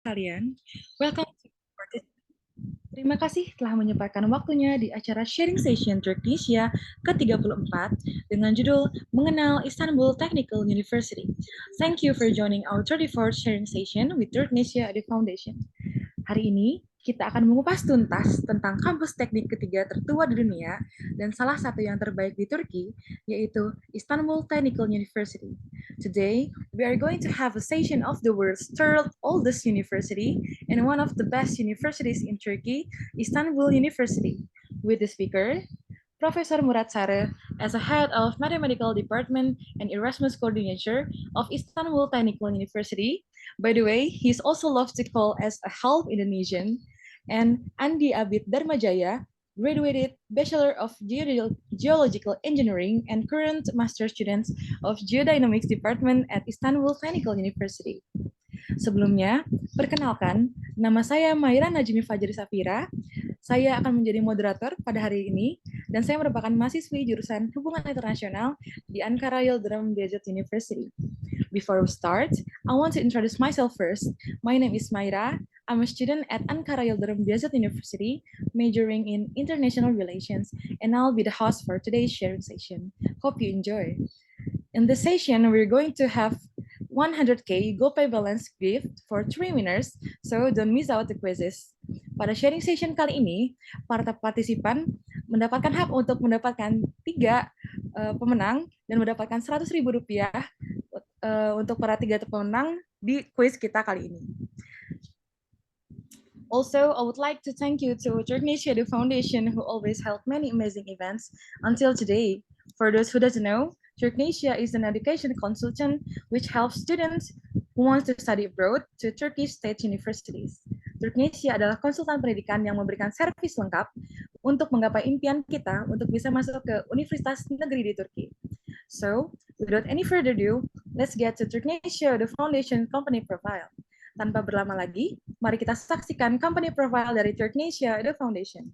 Kalian. Welcome to Terima kasih telah menyempatkan waktunya di acara Sharing Session Turknesia ke-34 dengan judul Mengenal Istanbul Technical University. Thank you for joining our 34th Sharing Session with Turknesia Edu Foundation. Hari ini kita akan mengupas tuntas tentang kampus teknik ketiga tertua di dunia dan salah satu yang terbaik di Turki, yaitu Istanbul Technical University. Today, we are going to have a session of the world's third oldest university and one of the best universities in Turkey, Istanbul University, with the speaker, Professor Murat Sarı, as a head of Mathematical Department and Erasmus Coordinator of Istanbul Technical University. By the way, he's also loved to call as a half Indonesian. And Andi Abid Dharmajaya, graduated Bachelor of Geological Engineering and current master student of Geodynamics Department at Istanbul Technical University. Sebelumnya, perkenalkan, nama saya Maira Najmi Fajri Safira. Saya akan menjadi moderator pada hari ini, dan saya merupakan mahasiswi jurusan Hubungan Internasional di Ankara Yildirim Beyazıt University. Before we start, I want to introduce myself first. My name is Maira. I'm a student at Ankara Yildirim Beyazıt University, majoring in International Relations, and I'll be the host for today's sharing session. Hope you enjoy. In this session, we're going to have 100K GoPay balance gift for 3 winners, so don't miss out the quizzes. Pada sharing session kali ini, para partisipan mendapatkan hak untuk mendapatkan 3 pemenang dan mendapatkan Rp100.000 untuk para 3 pemenang di quiz kita kali ini. Also, I would like to thank you to Turknesia Edu Foundation, who always held many amazing events until today. For those who doesn't know, Turknesia is an education consultant which helps students who want to study abroad to Turkish state universities. Turknesia adalah konsultan pendidikan yang memberikan servis lengkap untuk menggapai impian kita untuk bisa masuk ke universitas negeri di Turki. So, without any further ado, let's get to Turknesia Edu Foundation company profile. Tanpa berlama lagi, mari kita saksikan company profile dari Turknesia Edu Foundation.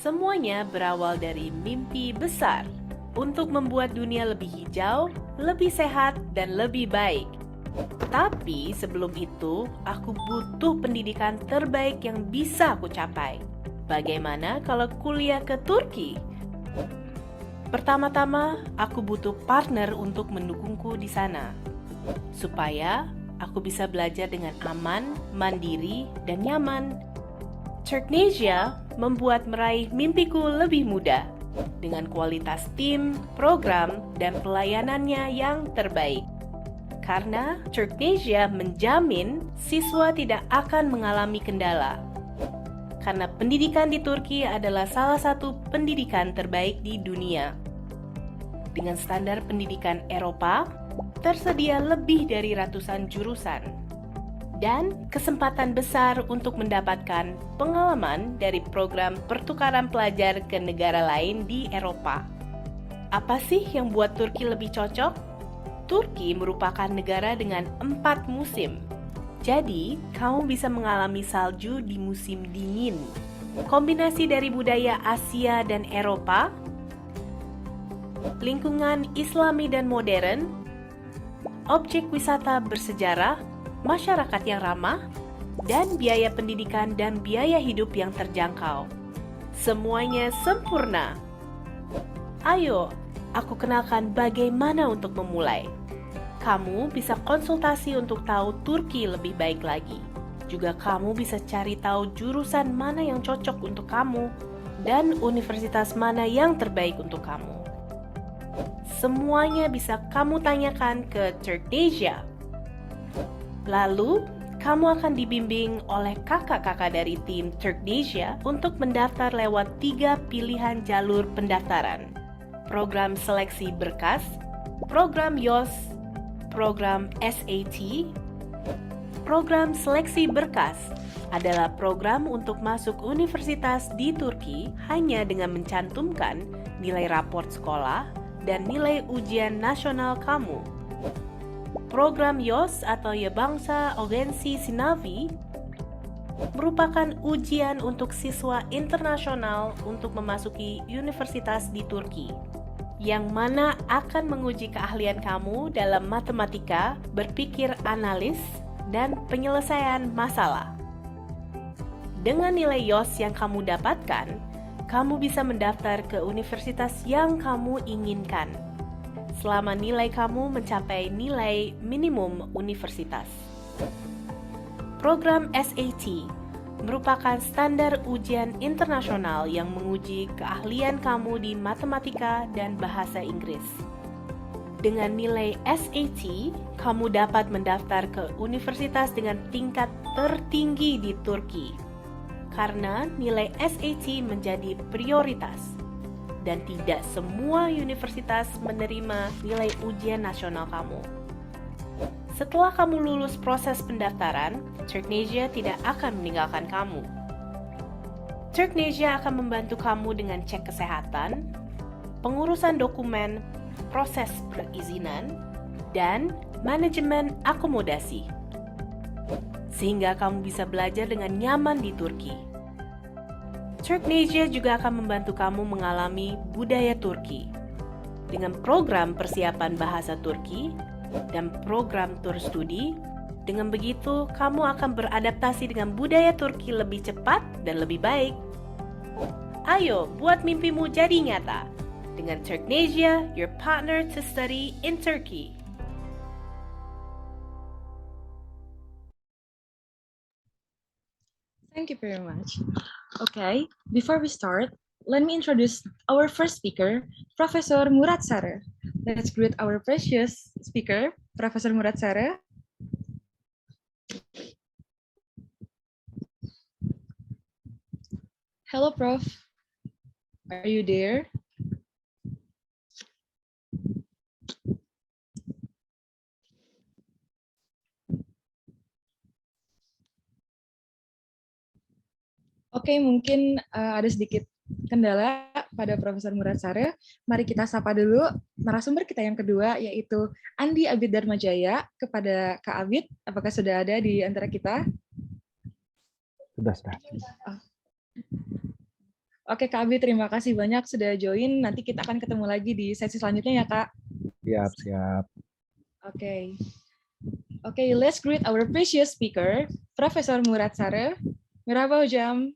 Semuanya berawal dari mimpi besar untuk membuat dunia lebih hijau, lebih sehat, dan lebih baik. Tapi sebelum itu, aku butuh pendidikan terbaik yang bisa aku capai. Bagaimana kalau kuliah ke Turki? Pertama-tama, aku butuh partner untuk mendukungku di sana, supaya aku bisa belajar dengan aman, mandiri, dan nyaman. Turknesia membuat meraih mimpiku lebih mudah dengan kualitas tim, program, dan pelayanannya yang terbaik. Karena Turknesia menjamin siswa tidak akan mengalami kendala. Karena pendidikan di Turki adalah salah satu pendidikan terbaik di dunia. Dengan standar pendidikan Eropa, tersedia lebih dari ratusan jurusan dan kesempatan besar untuk mendapatkan pengalaman dari program pertukaran pelajar ke negara lain di Eropa. Apa sih yang buat Turki lebih cocok? Turki merupakan negara dengan 4 musim. Jadi, kamu bisa mengalami salju di musim dingin. Kombinasi dari budaya Asia dan Eropa, lingkungan Islami dan modern, objek wisata bersejarah, masyarakat yang ramah, dan biaya pendidikan dan biaya hidup yang terjangkau. Semuanya sempurna. Ayo, aku kenalkan bagaimana untuk memulai. Kamu bisa konsultasi untuk tahu Turki lebih baik lagi. Juga kamu bisa cari tahu jurusan mana yang cocok untuk kamu dan universitas mana yang terbaik untuk kamu. Semuanya bisa kamu tanyakan ke Turknesia. Lalu, kamu akan dibimbing oleh kakak-kakak dari tim Turknesia untuk mendaftar lewat 3 pilihan jalur pendaftaran. Program seleksi berkas, program YOS, program SAT. Program seleksi berkas adalah program untuk masuk universitas di Turki hanya dengan mencantumkan nilai raport sekolah dan nilai ujian nasional kamu. Program YOS atau Yabangsa Ogensi Sinavi merupakan ujian untuk siswa internasional untuk memasuki universitas di Turki. yang mana akan menguji keahlian kamu dalam matematika, berpikir analis, dan penyelesaian masalah. Dengan nilai IELTS yang kamu dapatkan, kamu bisa mendaftar ke universitas yang kamu inginkan, selama nilai kamu mencapai nilai minimum universitas. Program SAT merupakan standar ujian internasional yang menguji keahlian kamu di matematika dan bahasa Inggris. Dengan nilai SAT, kamu dapat mendaftar ke universitas dengan tingkat tertinggi di Turki. Karena nilai SAT menjadi prioritas, dan tidak semua universitas menerima nilai ujian nasional kamu. Setelah kamu lulus proses pendaftaran, Turknesia tidak akan meninggalkan kamu. Turknesia akan membantu kamu dengan cek kesehatan, pengurusan dokumen, proses perizinan, dan manajemen akomodasi, sehingga kamu bisa belajar dengan nyaman di Turki. Turknesia juga akan membantu kamu mengalami budaya Turki dengan program persiapan bahasa Turki dan program tur studi. Dengan begitu, kamu akan beradaptasi dengan budaya Turki lebih cepat dan lebih baik. Ayo, buat mimpimu jadi nyata dengan Turknesia, your partner to study in Turkey. Thank you very much. Okay, before we start, let me introduce our first speaker, Professor Murat Sareh. Let's greet our precious speaker, Professor Murat Sareh. Hello, Prof. Are you there? Oke, mungkin ada sedikit kendala pada Profesor Murat Sareh. Mari kita sapa dulu narasumber kita yang kedua, yaitu Andi Abid Darmajaya. Kepada Kak Abid, apakah sudah ada di antara kita? Sudah. Oke, Kak Abid, terima kasih banyak sudah join. Nanti kita akan ketemu lagi di sesi selanjutnya ya, Kak. Siap. Oke, let's greet our precious speaker, Profesor Murat Sareh. Merhaba hocam.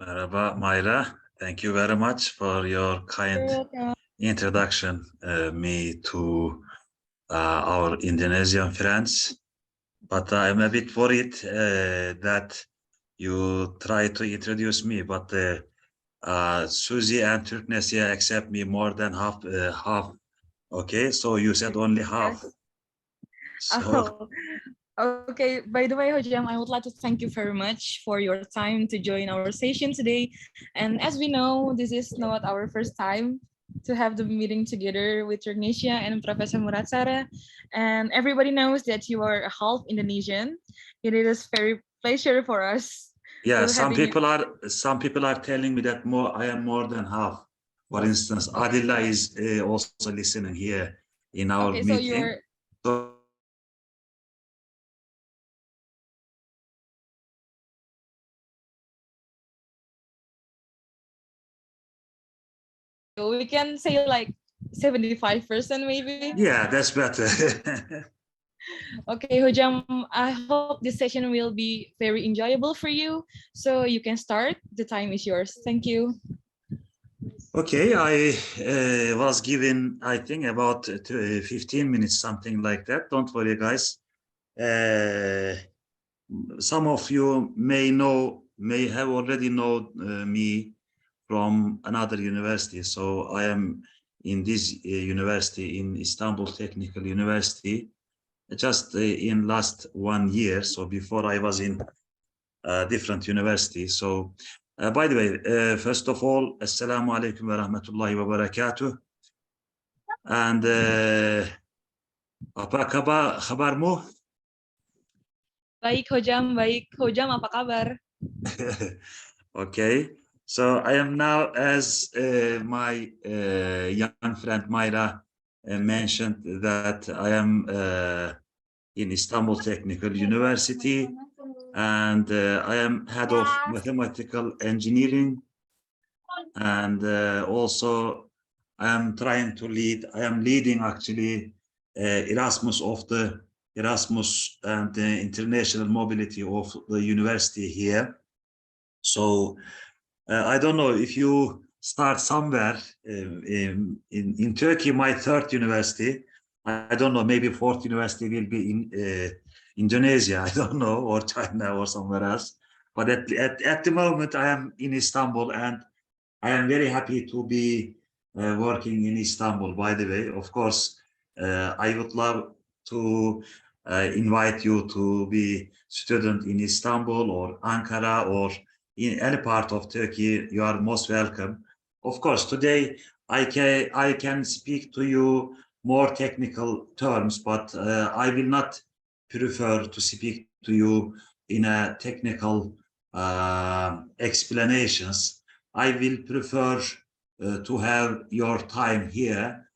Merhaba, Mayra. Thank you very much for your kind introduction me to our Indonesian friends. But I'm a bit worried that you try to introduce me, but Suzy and Turknesia accept me more than half. Okay, so you said only half. So. Okay, by the way, Hojam, I would like to thank you very much for your time to join our session today. And as we know, this is not our first time to have the meeting together with Turknesia and Professor Murat Sareh. And everybody knows that you are half Indonesian. It is very pleasure for us. Yeah, some people are telling me that I am more than half. For instance, Adila is also listening here in our meeting. So we can say like 75% maybe. Yeah, that's better. Okay, Hojam, I hope this session will be very enjoyable for you. So you can start. The time is yours. Thank you. Okay, I was given, I think, about 15 minutes, something like that. Don't worry, guys. Some of you may have already known me from another university. So I am in this university, in Istanbul Technical University, just in last 1 year. So before I was in a different university. So by the way, first of all, Assalamu alaikum wa rahmatullahi wa barakatuh. And apa kabarmu? Baik, Hojam. Baik, Hojam, apa kabar? Okay. So I am now, as my young friend Mayra mentioned, that I am in Istanbul Technical University, and I am head of mathematical engineering, and also I am trying to lead. I am leading actually Erasmus and the international mobility of the university here. So I don't know if you start somewhere in Turkey, my third university. I don't know, maybe fourth university will be in Indonesia, I don't know, or China or somewhere else. But at the moment, I am in Istanbul, and I am very happy to be working in Istanbul, by the way. Of course, I would love to invite you to be student in Istanbul or Ankara or in any part of Turkey. You are most welcome. Of course, today I can speak to you more technical terms, but I will not prefer to speak to you in a technical explanations. I will prefer to have your time here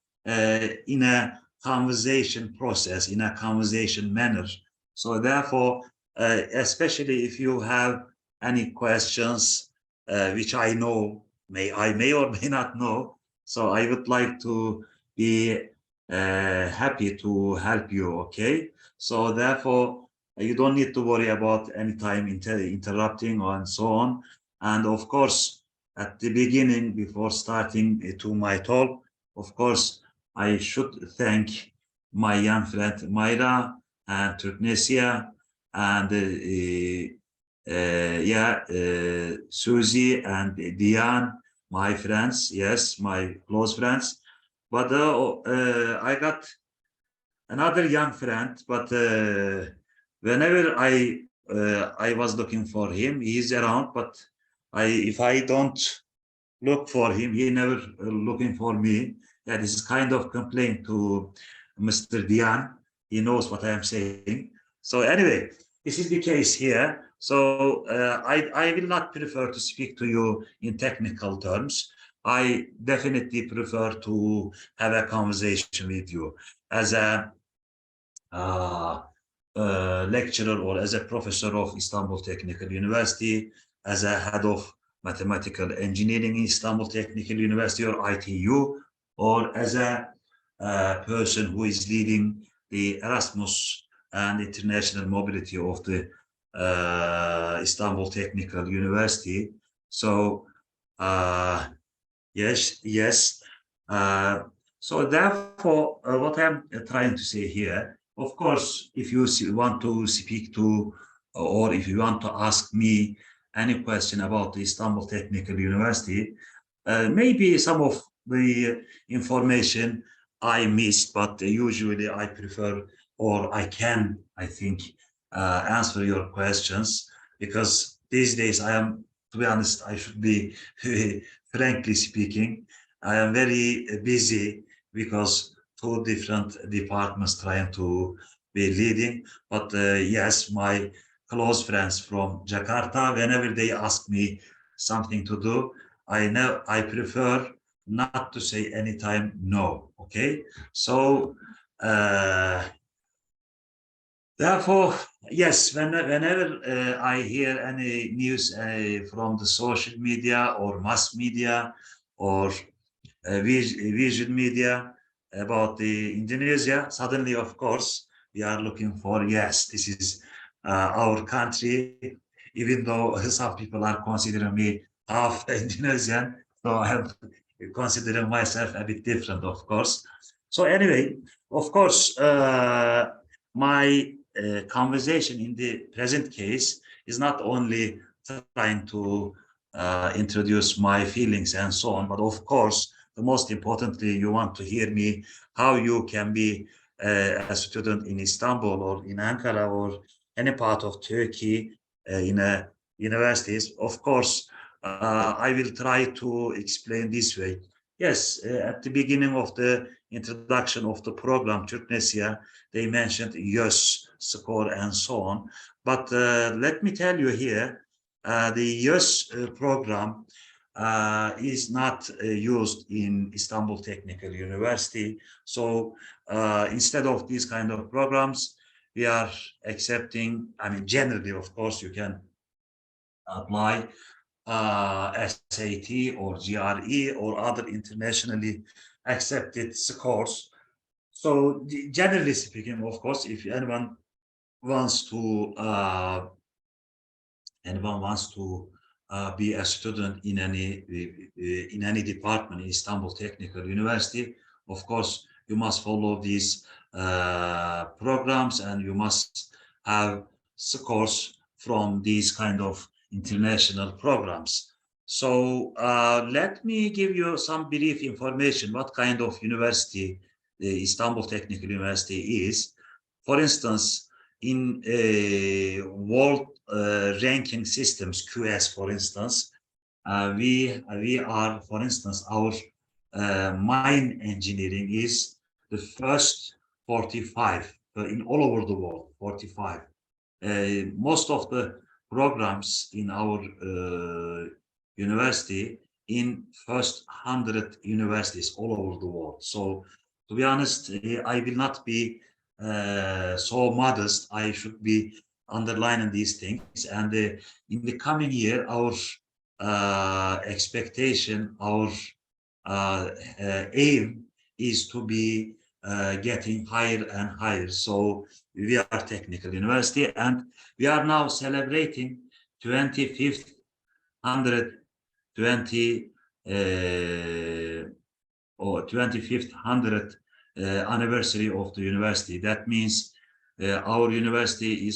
in a conversation process, in a conversation manner. So therefore, especially if you have any questions, which I know, I may or may not know, so I would like to be happy to help you, okay? So therefore, you don't need to worry about any time interrupting and so on. And of course, at the beginning, before starting to my talk, of course, I should thank my young friend Mayra and Turknesia and Susie and Diane, my friends, yes, my close friends. But I got another young friend, but whenever I was looking for him, he's around, but if I don't look for him, he never looking for me. Yeah, this is kind of complaint to Mr. Dian. He knows what I am saying. So anyway, this is the case here. So I will not prefer to speak to you in technical terms. I definitely prefer to have a conversation with you as a lecturer or as a professor of Istanbul Technical University, as a head of mathematical engineering in Istanbul Technical University or ITU, or as a person who is leading the Erasmus and international mobility of the Istanbul Technical University. So yes. So therefore, what I'm trying to say here, of course, if you want to speak to, or if you want to ask me any question about the Istanbul Technical University, maybe some of the information I missed, but usually I prefer, or I think, answer your questions, because these days to be honest, I should be frankly speaking, I am very busy because two different departments trying to be leading. But yes, my close friends from Jakarta, whenever they ask me something to do, I prefer not to say anytime no. Okay, so therefore, yes, whenever I hear any news from the social media or mass media or vision media about the Indonesia, suddenly, of course, we are looking for, yes, this is our country, even though some people are considering me half Indonesian, so I am considering myself a bit different, of course. So anyway, of course, my conversation in the present case is not only trying to introduce my feelings and so on, but of course, the most importantly, you want to hear me how you can be a student in Istanbul or in Ankara or any part of Turkey in a universities. Of course, I will try to explain this way. Yes, at the beginning of the introduction of the program, Turknesia, they mentioned YÖS score and so on. But let me tell you here, the YÖS program is not used in Istanbul Technical University. So instead of these kind of programs, we are accepting, I mean, generally, of course, you can apply SAT or GRE or other internationally accepted scores. So generally speaking, of course, if anyone wants to be a student in any department in Istanbul Technical University, of course, you must follow these programs and you must have scores from these kind of international programs. So let me give you some brief information what kind of university the Istanbul Technical University is. For instance, in world ranking systems, QS, for instance, we are, for instance, our mine engineering is the first 45 in all over the world, 45. Most of the programs in our university in first 100 universities all over the world. So to be honest, I will not be so modest. I should be underlining these things. And in the coming year, our expectation, our aim is to be getting higher and higher. So we are technical university, and we are now celebrating 25th 120 or 25th 100th anniversary of the university. That means our university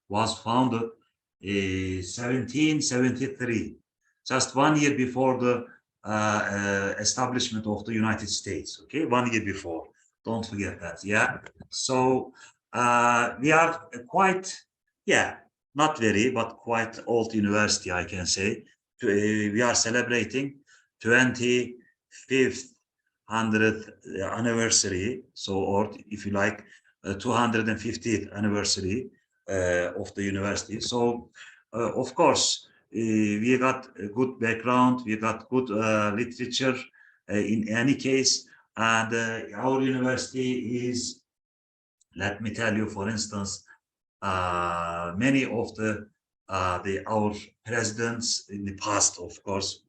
was founded 1773, just 1 year before the establishment of the United States. Okay, 1 year before. Don't forget that. Yeah. So we are quite, not very, but quite old university, I can say. We are celebrating 25th 100th anniversary, so, or if you like, 250th anniversary of the university. So, of course, we got a good background, we got good literature in any case, and our university is, let me tell you, for instance, many of our presidents in the past, of course,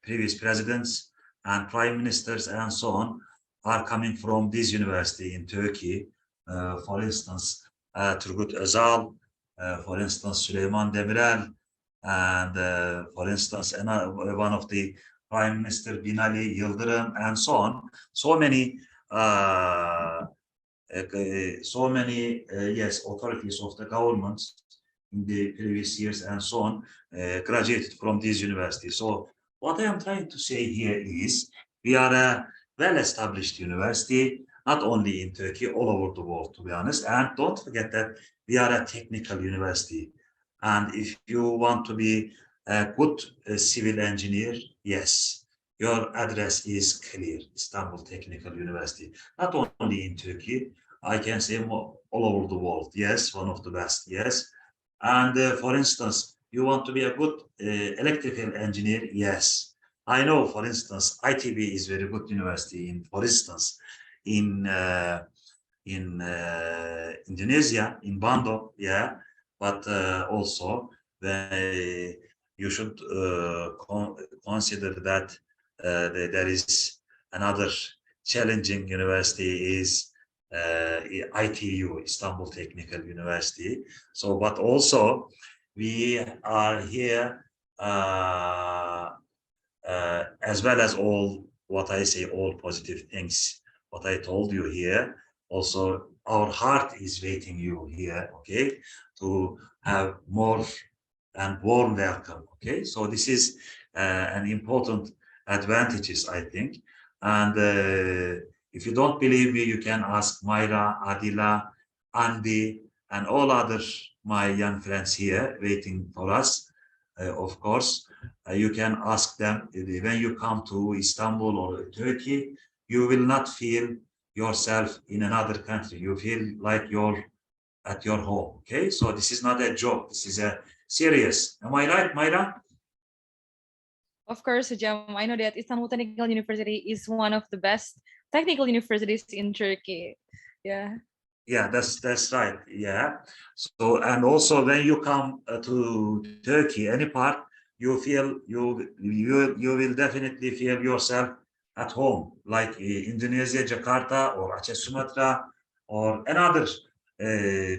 previous presidents and prime ministers and so on are coming from this university in Turkey. For instance, Turgut Özal, for instance, Süleyman Demirel, and for instance, one of the prime minister Binali Yıldırım, and so on. So many authorities of the government in the previous years and so on graduated from this university. So what I am trying to say here is we are a well-established university, not only in Turkey, all over the world, to be honest. And don't forget that we are a technical university. And if you want to be a good civil engineer, yes, your address is clear, Istanbul Technical University. Not only in Turkey, I can say all over the world. Yes, one of the best, yes. And for instance, you want to be a good electrical engineer? Yes. I know, for instance, ITB is very good university, for instance, in Indonesia, in Bandung, yeah. But also, you should consider that there is another challenging university is ITU, Istanbul Technical University. So, but also we are here as well as all what I say, all positive things, what I told you here. Also, our heart is waiting you here, okay, to have more and warm welcome, okay. So this is an important advantages, I think. And if you don't believe me, you can ask Mayra, Adila, Andy, and all other my young friends here waiting for us. Of course, you can ask them when you come to Istanbul or Turkey, you will not feel yourself in another country. You feel like you're at your home. Okay, so this is not a joke. This is a serious. Am I right, Mayra? Of course, Hocam. I know that Istanbul Technical University is one of the best technical universities in Turkey. Yeah. Yeah, that's right. Yeah. So, and also when you come to Turkey, any part, you feel you will definitely feel yourself at home, like Indonesia, Jakarta, or Aceh, Sumatra, or another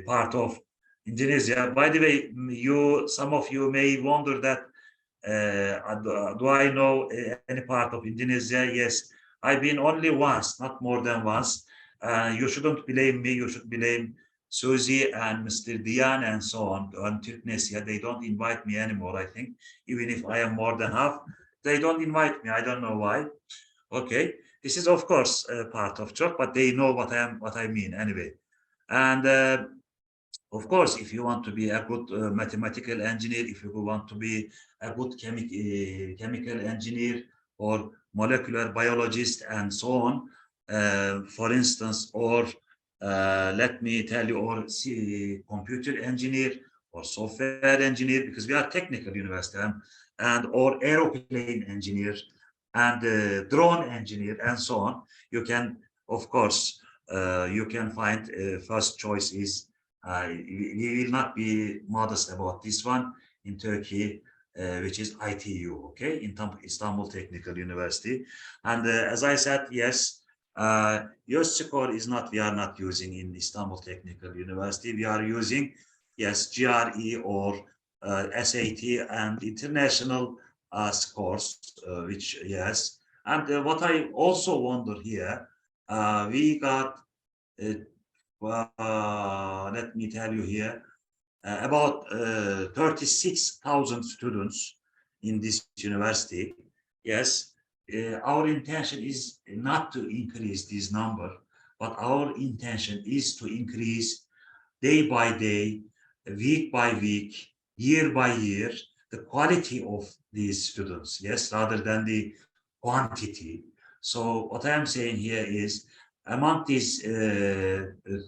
part of Indonesia. By the way, some of you may wonder that do I know any part of Indonesia? Yes, I've been only once, not more than once. You shouldn't blame me. You should blame Susie and Mr. Dian and so on Turknesia. They don't invite me anymore, I think, even if I am more than half. They don't invite me. I don't know why. Okay, this is of course part of joke, but they know what I mean anyway. And of course, if you want to be a good mathematical engineer, if you want to be a good chemical engineer or molecular biologist and so on, for instance, or let me tell you, or computer engineer or software engineer, because we are technical university, and or aeroplane engineer and drone engineer and so on, you can, of course, you can find first choice is we will not be modest about this one in Turkey, which is ITU, okay, in Istanbul Technical University. And as I said, yes, YÖSSKOR is not, we are not using in Istanbul Technical University. We are using, yes, GRE or SAT and international scores, which, yes. And what I also wonder here, we got let me tell you here, about 36,000 students in this university. Yes, our intention is not to increase this number, but our intention is to increase day by day, week by week, year by year, the quality of these students, yes, rather than the quantity. So what I am saying here is, among these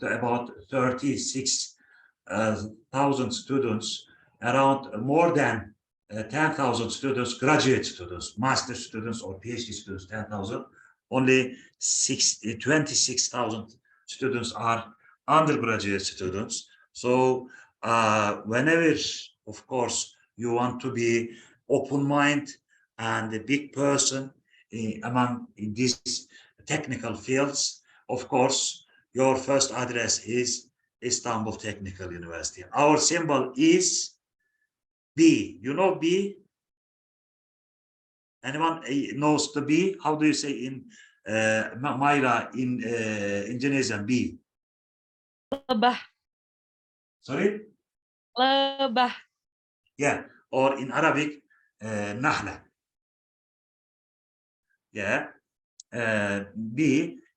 about 36,000 students, around more than 10,000 students, graduate students, master students or PhD students, 10,000, only 26,000 students are undergraduate students. So whenever, of course, you want to be open-minded and a big person among these technical fields, of course, your first address is Istanbul Technical University. Our symbol is B. You know B? Anyone knows the B? How do you say in Mayra in Indonesian, B? Lebah. Sorry? Lebah. Yeah, or in Arabic, Nahla. Yeah,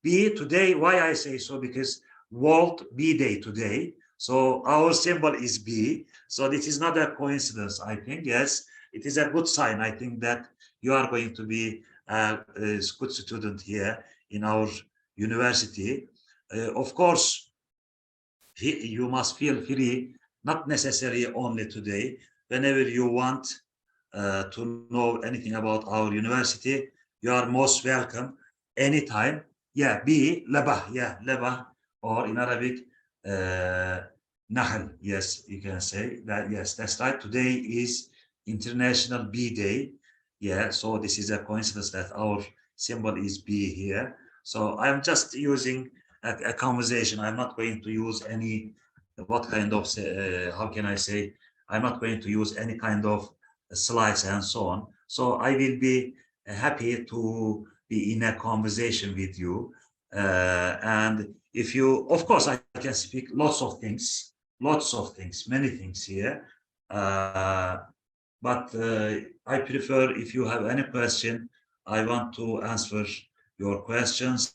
B today, why I say so, because World B Day today. So our symbol is B. So this is not a coincidence, I think. Yes, it is a good sign. I think that you are going to be a good student here in our university. Of course, you must feel free, not necessarily only today. Whenever you want to know anything about our university, you are most welcome anytime. Yeah, B, Lebah, yeah, Lebah, or in Arabic, Nahl. Yes, you can say that. Yes, that's right. Today is International B Day. Yeah, so this is a coincidence that our symbol is B here. So I'm just using a conversation. I'm not going to use any, what kind of, how can I say, I'm not going to use any kind of slides and so on. So I will be happy to be in a conversation with you. And if you, of course, I can speak lots of things, many things here. But I prefer, if you have any question, I want to answer your questions,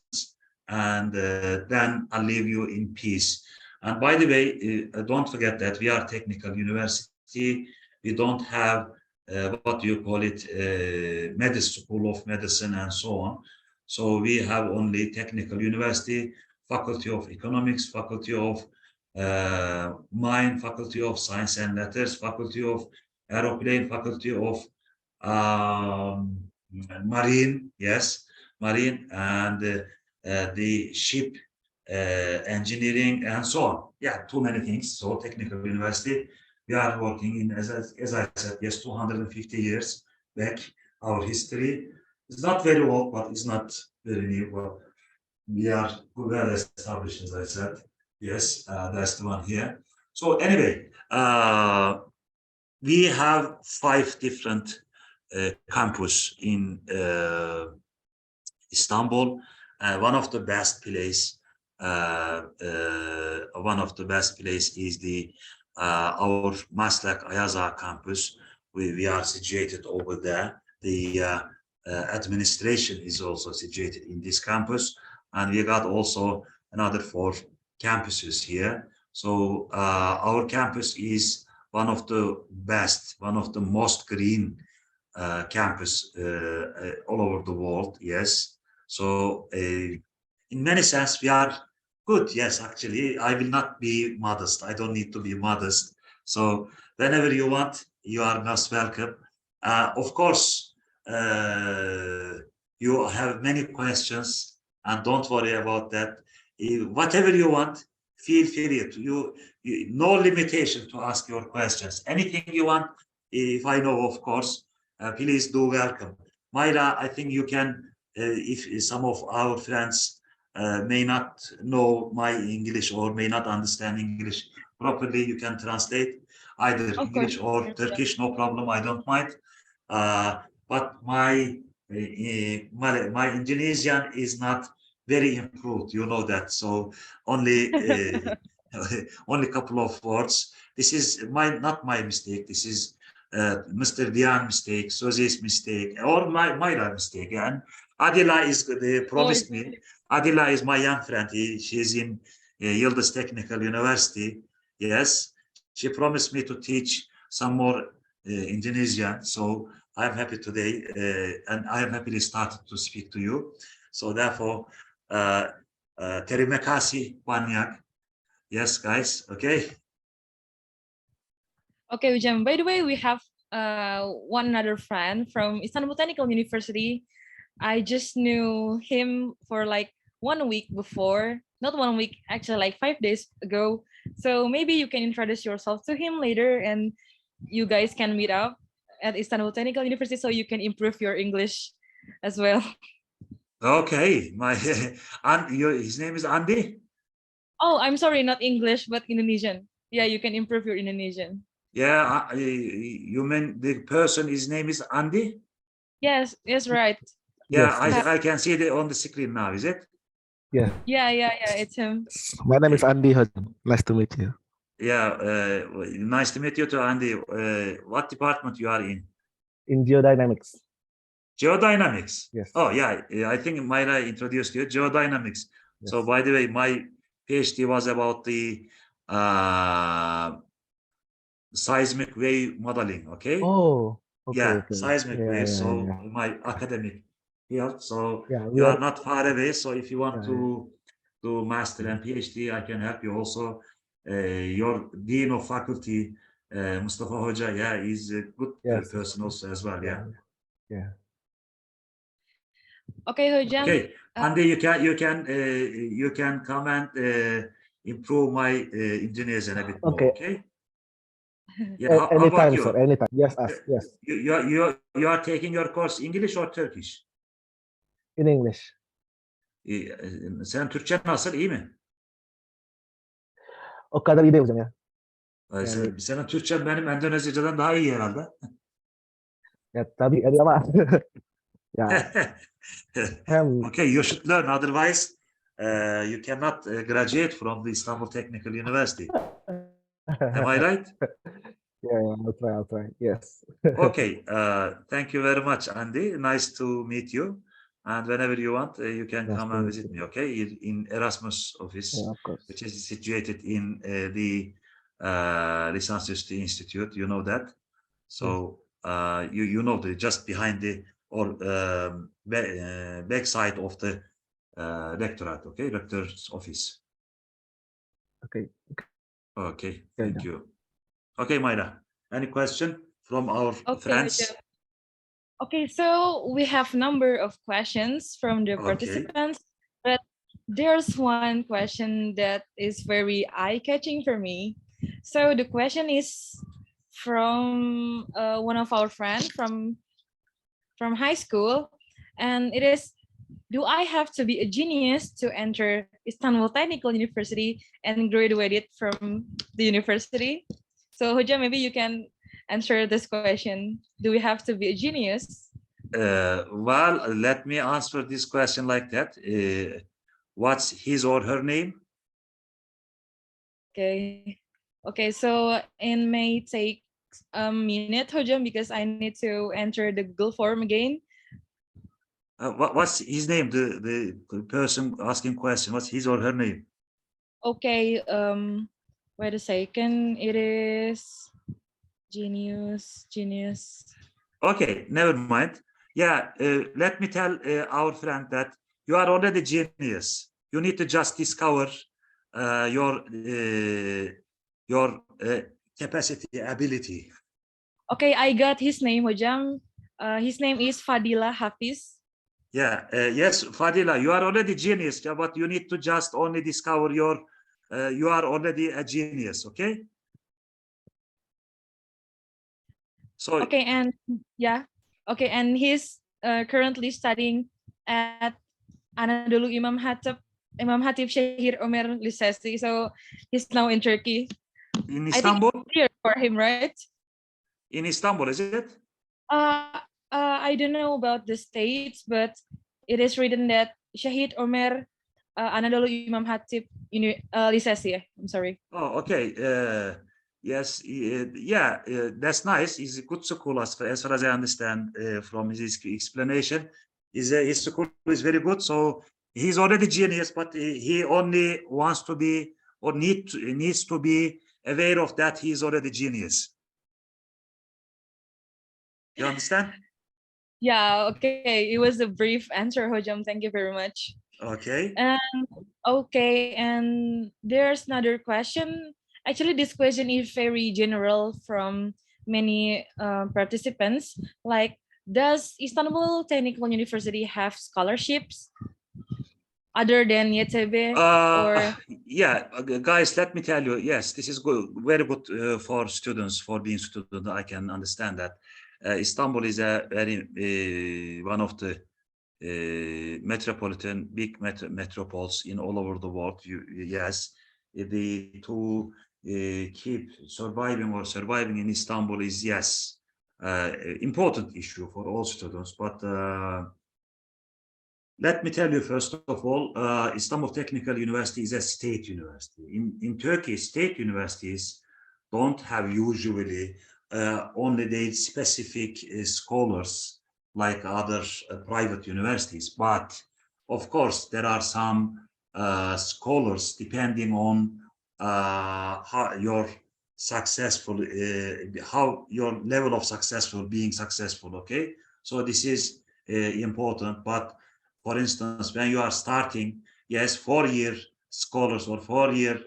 and then I'll leave you in peace. And by the way, don't forget that we are technical university. We don't have what do you call it, school of medicine and so on. So we have only technical university, faculty of economics, faculty of mine, faculty of science and letters, faculty of aeroplane, faculty of marine, yes, marine, and the ship engineering and so on. Yeah, too many things. So technical university, we are working in, as I said, yes, 250 years back, our history. It's not very old, but it's not very new. But we are well established, as I said. Yes, that's the one here. So anyway, we have 5 different campus in Istanbul. One of the best place, is the our Maslak Ayaza campus. We are situated over there. The administration is also situated in this campus, and we got also another 4 campuses here. So our campus is one of the best, one of the most green campus all over the world. Yes. So in many sense, we are good. Yes, actually, I will not be modest. I don't need to be modest. So whenever you want, you are most welcome. Of course, you have many questions, and don't worry about that. Whatever you want, feel free to no limitation to ask your questions. Anything you want, if I know, of course, please do welcome. Mayra, I think you can, if some of our friends may not know my English or may not understand English properly, you can translate either Of English course. or Turkish, no problem, I don't mind. But my Indonesian is not very improved, you know that. So only only a couple of words. This is not my mistake. This is Mr. Dian mistake, Sozi's mistake, or my mistake. And Adila is promised me. Adila is my young friend. She's in Yıldız Technical University. Yes, she promised me to teach some more Indonesian. So I am happy today, and I am happily started to speak to you. So therefore, terima kasih banyak. Yes, guys. Okay. Okay, Ujam. By the way, we have one another friend from Istanbul Technical University. I just knew him for like 1 week before, not 1 week, actually like 5 days ago. So maybe you can introduce yourself to him later, and you guys can meet up at Istanbul Technical University so you can improve your English as well. Okay, his name is Andy. Oh, I'm sorry, not English, but Indonesian. Yeah, you can improve your Indonesian. Yeah, you mean the person, his name is Andy? Yes, right. Yeah, Yes, I can see it on the screen now, is it? yeah. Yeah, it's him. My name is Andy Hajam. Nice to meet you. Yeah, nice to meet you too, Andy. What department you are in? In geodynamics. Geodynamics. Yes. Oh, yeah, I think Mayra introduced you, geodynamics. Yes. So by the way, my PhD was about the seismic wave modeling, okay? Oh, okay. Yeah, Okay. seismic Yeah, waves. yeah, So yeah. my academic here. So Yeah, you are not far away. So if you want Yeah, to do master and PhD, I can help you also. Your dean of faculty, Mustafa Hoca, yeah, is a good yes. person also as well. Yeah. Yeah. Okay, Hojam. Okay, Andy, you can come and improve my Indonesian a bit more. Okay. Yeah. How about Anytime, you? sir. Anytime. Yes, yes. You are taking your course English or Turkish? In English. Sen Türkçe nasıl, iyi mi? O kadar iyi değil hocam ya. Senin Türkçen benim Endonezyacadan daha iyi herhalde. Ya tabii ama ya. Okay, you should learn. Otherwise, you cannot graduate from the Istanbul Technical University. Am I right? Yeah, I'll try. Yes. Okay. Thank you very much, Andy. Nice to meet you. And whenever you want, you can come and visit me. Okay, in Erasmus office, Yeah, of course. which is situated in the Lisansüstü Institute. You know that. So you know just behind the back side of the rectorate. Okay, rector's office. Okay. Okay. Thank you. Okay, Mayra. Any question from our friends? Okay, so we have number of questions from the participants, but there's one question that is very eye-catching for me. So the question is from one of our friends from high school, and it is, do I have to be a genius to enter Istanbul Technical University and graduate from the university? So Hoja, maybe you can answer this question. Do we have to be a genius? Well, let me answer this question like that. What's his or her name? Okay. Okay, so it may take a minute, Hoja, because I need to enter the Google form again. What's his name? The person asking question. What's his or her name? Okay, wait a second. It is genius. Okay, never mind. Yeah, let me tell our friend that you are already genius. You need to just discover your capacity, ability. Okay, I got his name, Hojam. His name is Fadila Hafiz. Yeah, yes, Fadila, you are already genius, but you need to just only discover your, you are already a genius, okay? So, okay, and yeah, okay, and he's currently studying at Anadolu Imam Hatip Shahir Omer Lisesi. So he's now in Turkey. in I think Istanbul? it's clear for him, right? In Istanbul, is it? I don't know about the states, but it is written that Shahid Omer Anadolu Imam Hatip Lisesi. I'm sorry. Oh, okay. Yes, yeah, that's nice. He's a good school as far as I understand from his explanation. His school is very good. So he's already genius, but he only wants to be or needs to be aware of that he is already genius. You understand? Yeah, okay. It was a brief answer, Hojam. Thank you very much. Okay. Okay, and there's another question. Actually, this question is very general from many participants. Like, does Istanbul Technical University have scholarships other than YTB? Or Yeah, guys, let me tell you, yes, this is good, very good for students, for being student. I can understand that. Istanbul is a very one of the metropolitan big metropoles in all over the world. Yes, to keep surviving in Istanbul is, yes, important issue for all students. But let me tell you, first of all, Istanbul Technical University is a state university. In Turkey, state universities don't have usually only the specific scholars like other private universities. But of course, there are some scholars depending on how your how your level of being successful. Okay, so this is important. But for instance, when you are starting, yes, 4-year scholars or 4-year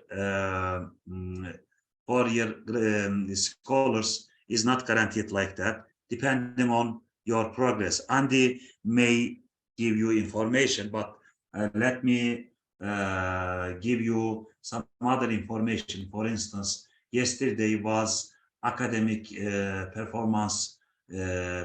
scholars is not guaranteed like that, depending on your progress. Andy may give you information, but let me give you some other information. For instance, yesterday was academic performance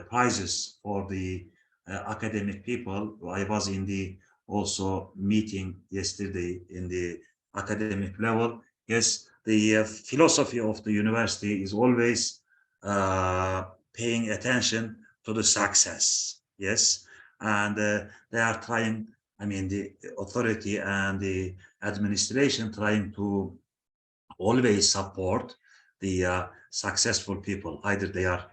prizes for the academic people. I was in the also meeting yesterday in the academic level. Yes, the philosophy of the university is always paying attention to the success. Yes, and they are trying, I mean, the authority and the administration trying to always support the successful people. Either they are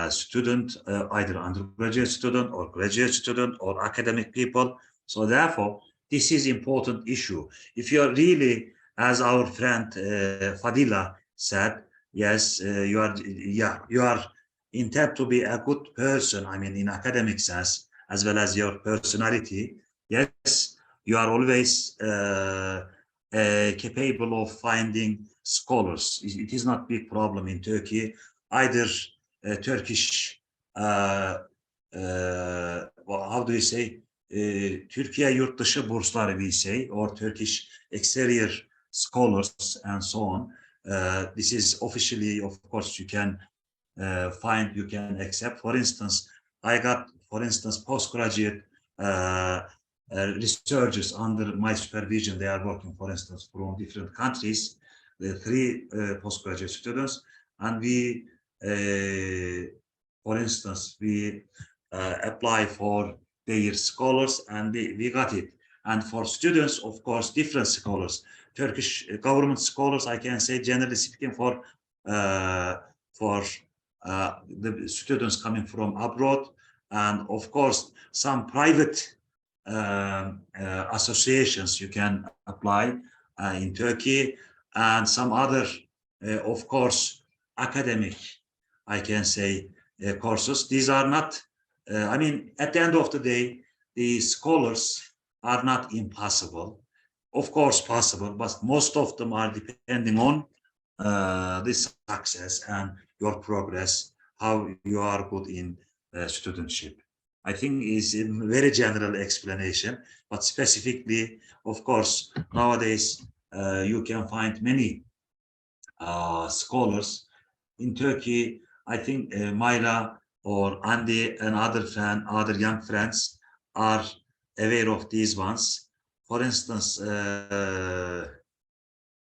student, either undergraduate student or graduate student or academic people. So therefore, this is important issue. If you are really, as our friend Fadila said, yes, you are intended to be a good person. I mean, in academic sense, as well as your personality. Yes, you are always capable of finding scholars. It is not a big problem in Turkey. Either Turkish, well, how do you say, Türkiye yurt dışı bursları we say, or Turkish exterior scholars and so on. This is officially, of course, you can find, you can accept. For instance, I got, for instance, postgraduate researchers under my supervision. They are working, for instance, from different countries, the 3 postgraduate students, and we, for instance, we apply for their scholars and we got it. And for students, of course, different scholars. Turkish government scholars, I can say, generally speaking, for the students coming from abroad, and of course, some private associations you can apply in Turkey, and some other, of course, academic, I can say, courses. These are not, I mean, at the end of the day, the scholars are not impossible. Of course, possible, but most of them are depending on the success and your progress, how you are good in studentship. I think is a very general explanation, but specifically, of course, nowadays you can find many scholars in Turkey. I think Mayra or Andy and other young friends are aware of these ones. For instance,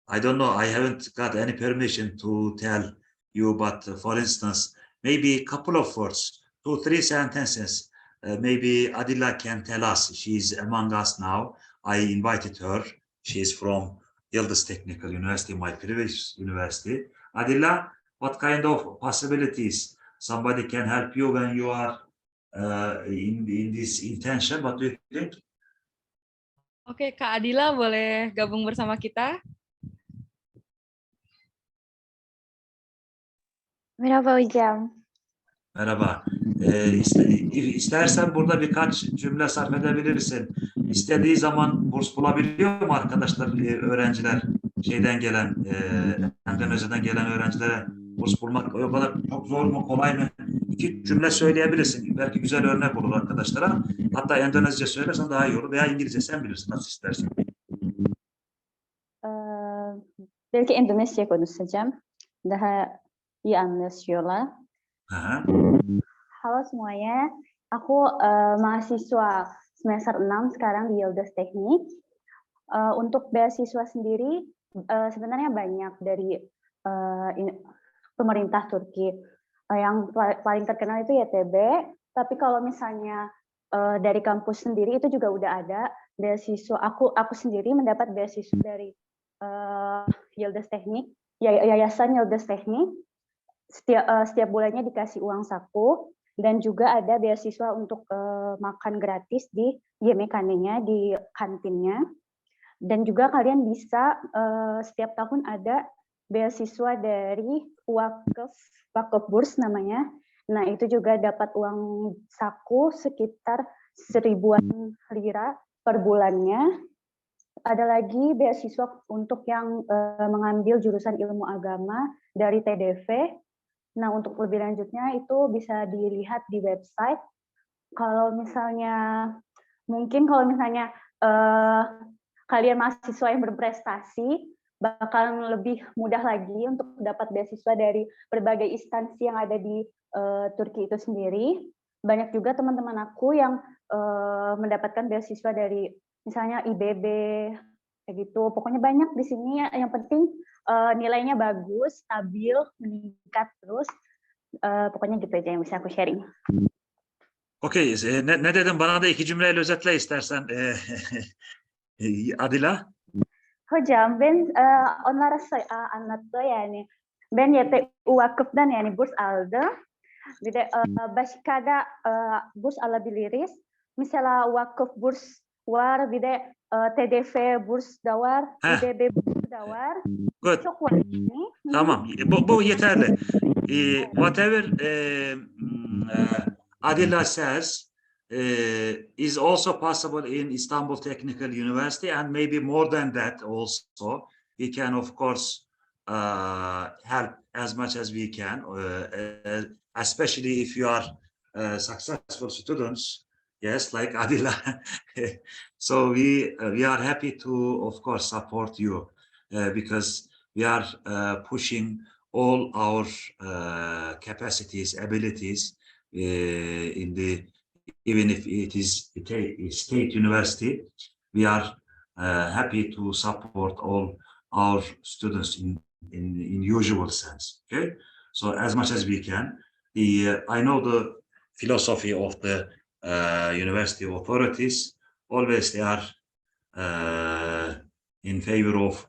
I don't know, I haven't got any permission to tell you, but for instance, maybe a couple of words, 2-3 sentences, maybe Adila can tell us. She's among us now. I invited her. She's from Yıldız Technical University, my previous university. Adila, what kind of possibilities somebody can help you when you are in this intention? What do you think? Oke, Kak Adila boleh gabung bersama kita. Merhaba hocam. Merhaba. İstersen burada birkaç cümle sarf edebilirsin. İstediği zaman burs bulabiliyor mu arkadaşlar, öğrenciler, şeyden gelen, Endonezya'dan gelen öğrencilere burs bulmak o kadar çok zor mu, kolay mı? 2 cümle söyleyebilirsin. Belki güzel örnek olur arkadaşlara. Hatta Endonezya söylersen daha iyi olur veya İngilizce, sen bilirsin nasıl istersen. Belki Indonesia konuşacağım. Daha iyi anlaşıyorlar. Halo semuanya, aku mahasiswa semester 6 sekarang di Yıldız Teknik. Untuk beasiswa sendiri sebenarnya banyak dari pemerintah Turki. Yang paling terkenal itu YTB, tapi kalau misalnya dari kampus sendiri itu juga udah ada beasiswa. Aku sendiri mendapat beasiswa dari Yıldız Teknik, Yayasan Yıldız Teknik. Setiap bulannya dikasih uang saku, dan juga ada beasiswa untuk makan gratis di YMKN-nya, di kantinnya. Dan juga kalian bisa setiap tahun ada beasiswa dari Wakaf Burs namanya. Nah, itu juga dapat uang saku sekitar 1.000-an lira per bulannya. Ada lagi beasiswa untuk yang mengambil jurusan ilmu agama dari TDV. Nah, untuk lebih lanjutnya itu bisa dilihat di website. Mungkin kalau misalnya kalian mahasiswa yang berprestasi, bakalan lebih mudah lagi untuk dapat beasiswa dari berbagai instansi yang ada di Turki itu sendiri. Banyak juga teman-teman aku yang mendapatkan beasiswa dari misalnya IBB, kayak gitu. Pokoknya banyak di sini. Yang penting nilainya bagus, stabil, meningkat terus. Pokoknya gitu aja yang bisa aku sharing. Okey, ne dedim, bana da 2 cümleyle özetle istersen Adila. Hocam, ben onlara anlattı yani. Ben YTU Vakıf'dan yani burs aldım. Bir de başka da burs alabiliriz. Mesela Vakıf burs var, bir de TDF burs da var, İBB burs da var. Good. Çok var yani. Tamam, bu yeterli. Whatever Adila says is also possible in Istanbul Technical University, and maybe more than that also. We can, of course, help as much as we can, especially if you are successful students, yes, like Adila. So we are happy to, of course, support you because we are pushing all our capacities, abilities in the even if it is a state university, we are happy to support all our students in usual sense. Okay, so as much as we can. I know the philosophy of the university authorities. Always they are in favor of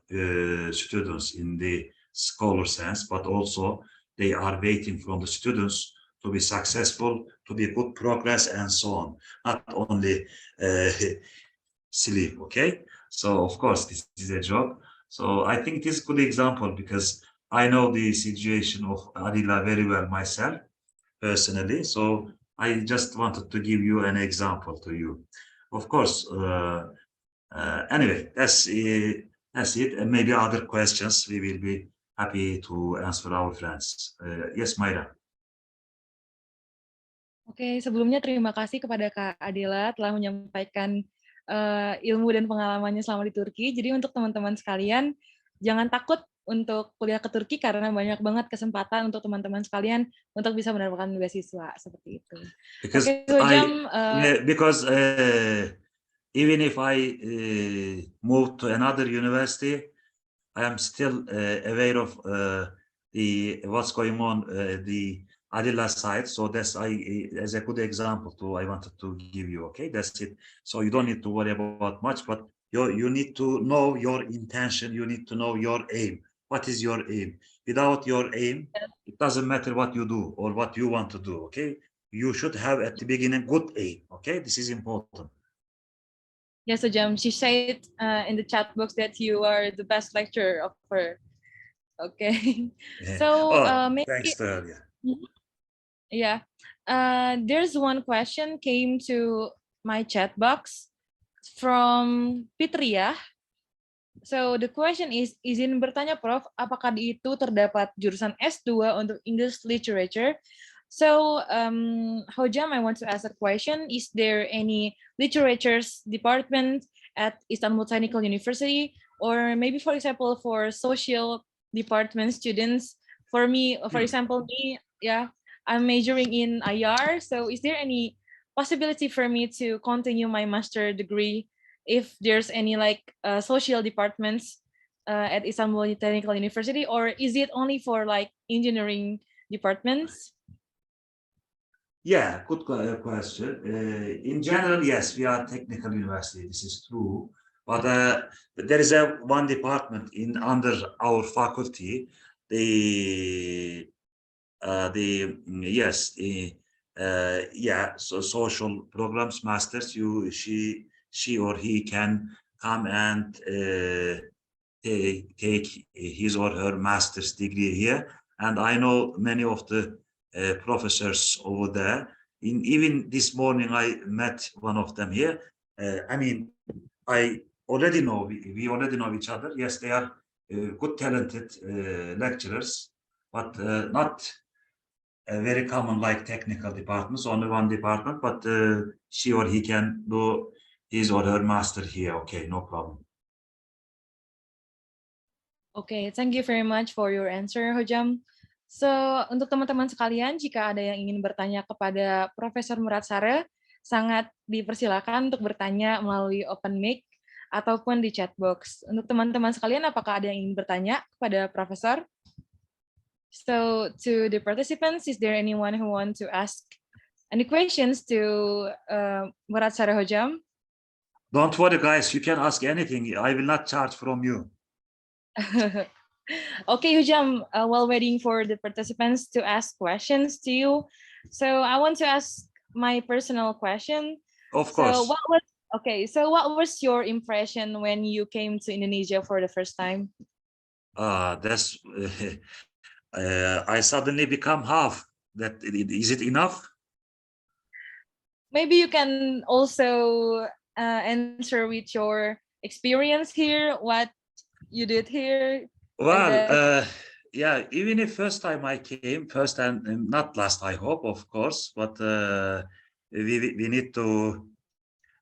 students in the scholar sense, but also they are waiting from the students to be successful, to be good progress, and so on. Not only sleep. Okay, so of course this is a job. So I think this is a good example because I know the situation of Adila very well myself personally. So I just wanted to give you an example to you. Of course, anyway, that's it. And maybe other questions we will be happy to answer our friends. Yes, Mayra. Oke, sebelumnya terima kasih kepada Kak Adela telah menyampaikan ilmu dan pengalamannya selama di Turki. Jadi untuk teman-teman sekalian, jangan takut untuk kuliah ke Turki karena banyak banget kesempatan untuk teman-teman sekalian untuk bisa mendapatkan beasiswa seperti itu. Because even if I move to another university, I am still aware of what's going on the Adila side. So that's as a good example I wanted to give you. Okay, that's it. So you don't need to worry about much, but you need to know your intention. You need to know your aim. What is your aim? Without your aim, it doesn't matter what you do or what you want to do. Okay, you should have at the beginning good aim. Okay, this is important. Yes, Hojam, she said in the chat box that you are the best lecturer of her. Okay, so maybe thanks to her. Yeah, there's one question came to my chat box from Pitria. So the question is, izin bertanya Prof, apakah di itu terdapat jurusan S2 untuk English Literature? So, Hojam, I want to ask a question. Is there any literatures department at Istanbul Technical University? Or maybe, for example, for social department students? For me, for example, I'm majoring in IR. So is there any possibility for me to continue my master degree if there's any social departments at Istanbul Technical University? Or is it only for engineering departments? Yeah, good question. In general, yes, we are technical university. This is true, but there is one department under our faculty. So social programs masters. She or he can come and take his or her master's degree here, and I know many of the professors over there. Even this morning, I met one of them here. I already know, we already know each other. Yes, they are good, talented lecturers, but not very common like technical departments, only one department, but she or he can do his or her master here. Okay, no problem. Okay, thank you very much for your answer, Hojam. So, untuk teman-teman sekalian, jika ada yang ingin bertanya kepada Profesor Murad Sare, sangat dipersilakan untuk bertanya melalui open mic ataupun di chat box. Untuk teman-teman sekalian, apakah ada yang ingin bertanya kepada Profesor? So, to the participants, is there anyone who want to ask any questions to Murad Sare Hojam? Don't worry, guys. You can ask anything. I will not charge from you. Okay, Hojam, while waiting for the participants to ask questions to you, so I want to ask my personal question. Of course. So what was your impression when you came to Indonesia for the first time? That's I suddenly become half. Is it enough? Maybe you can also answer with your experience here, what you did here. Well, yeah, even if first time I came, first and not last, I hope, of course, but we need to,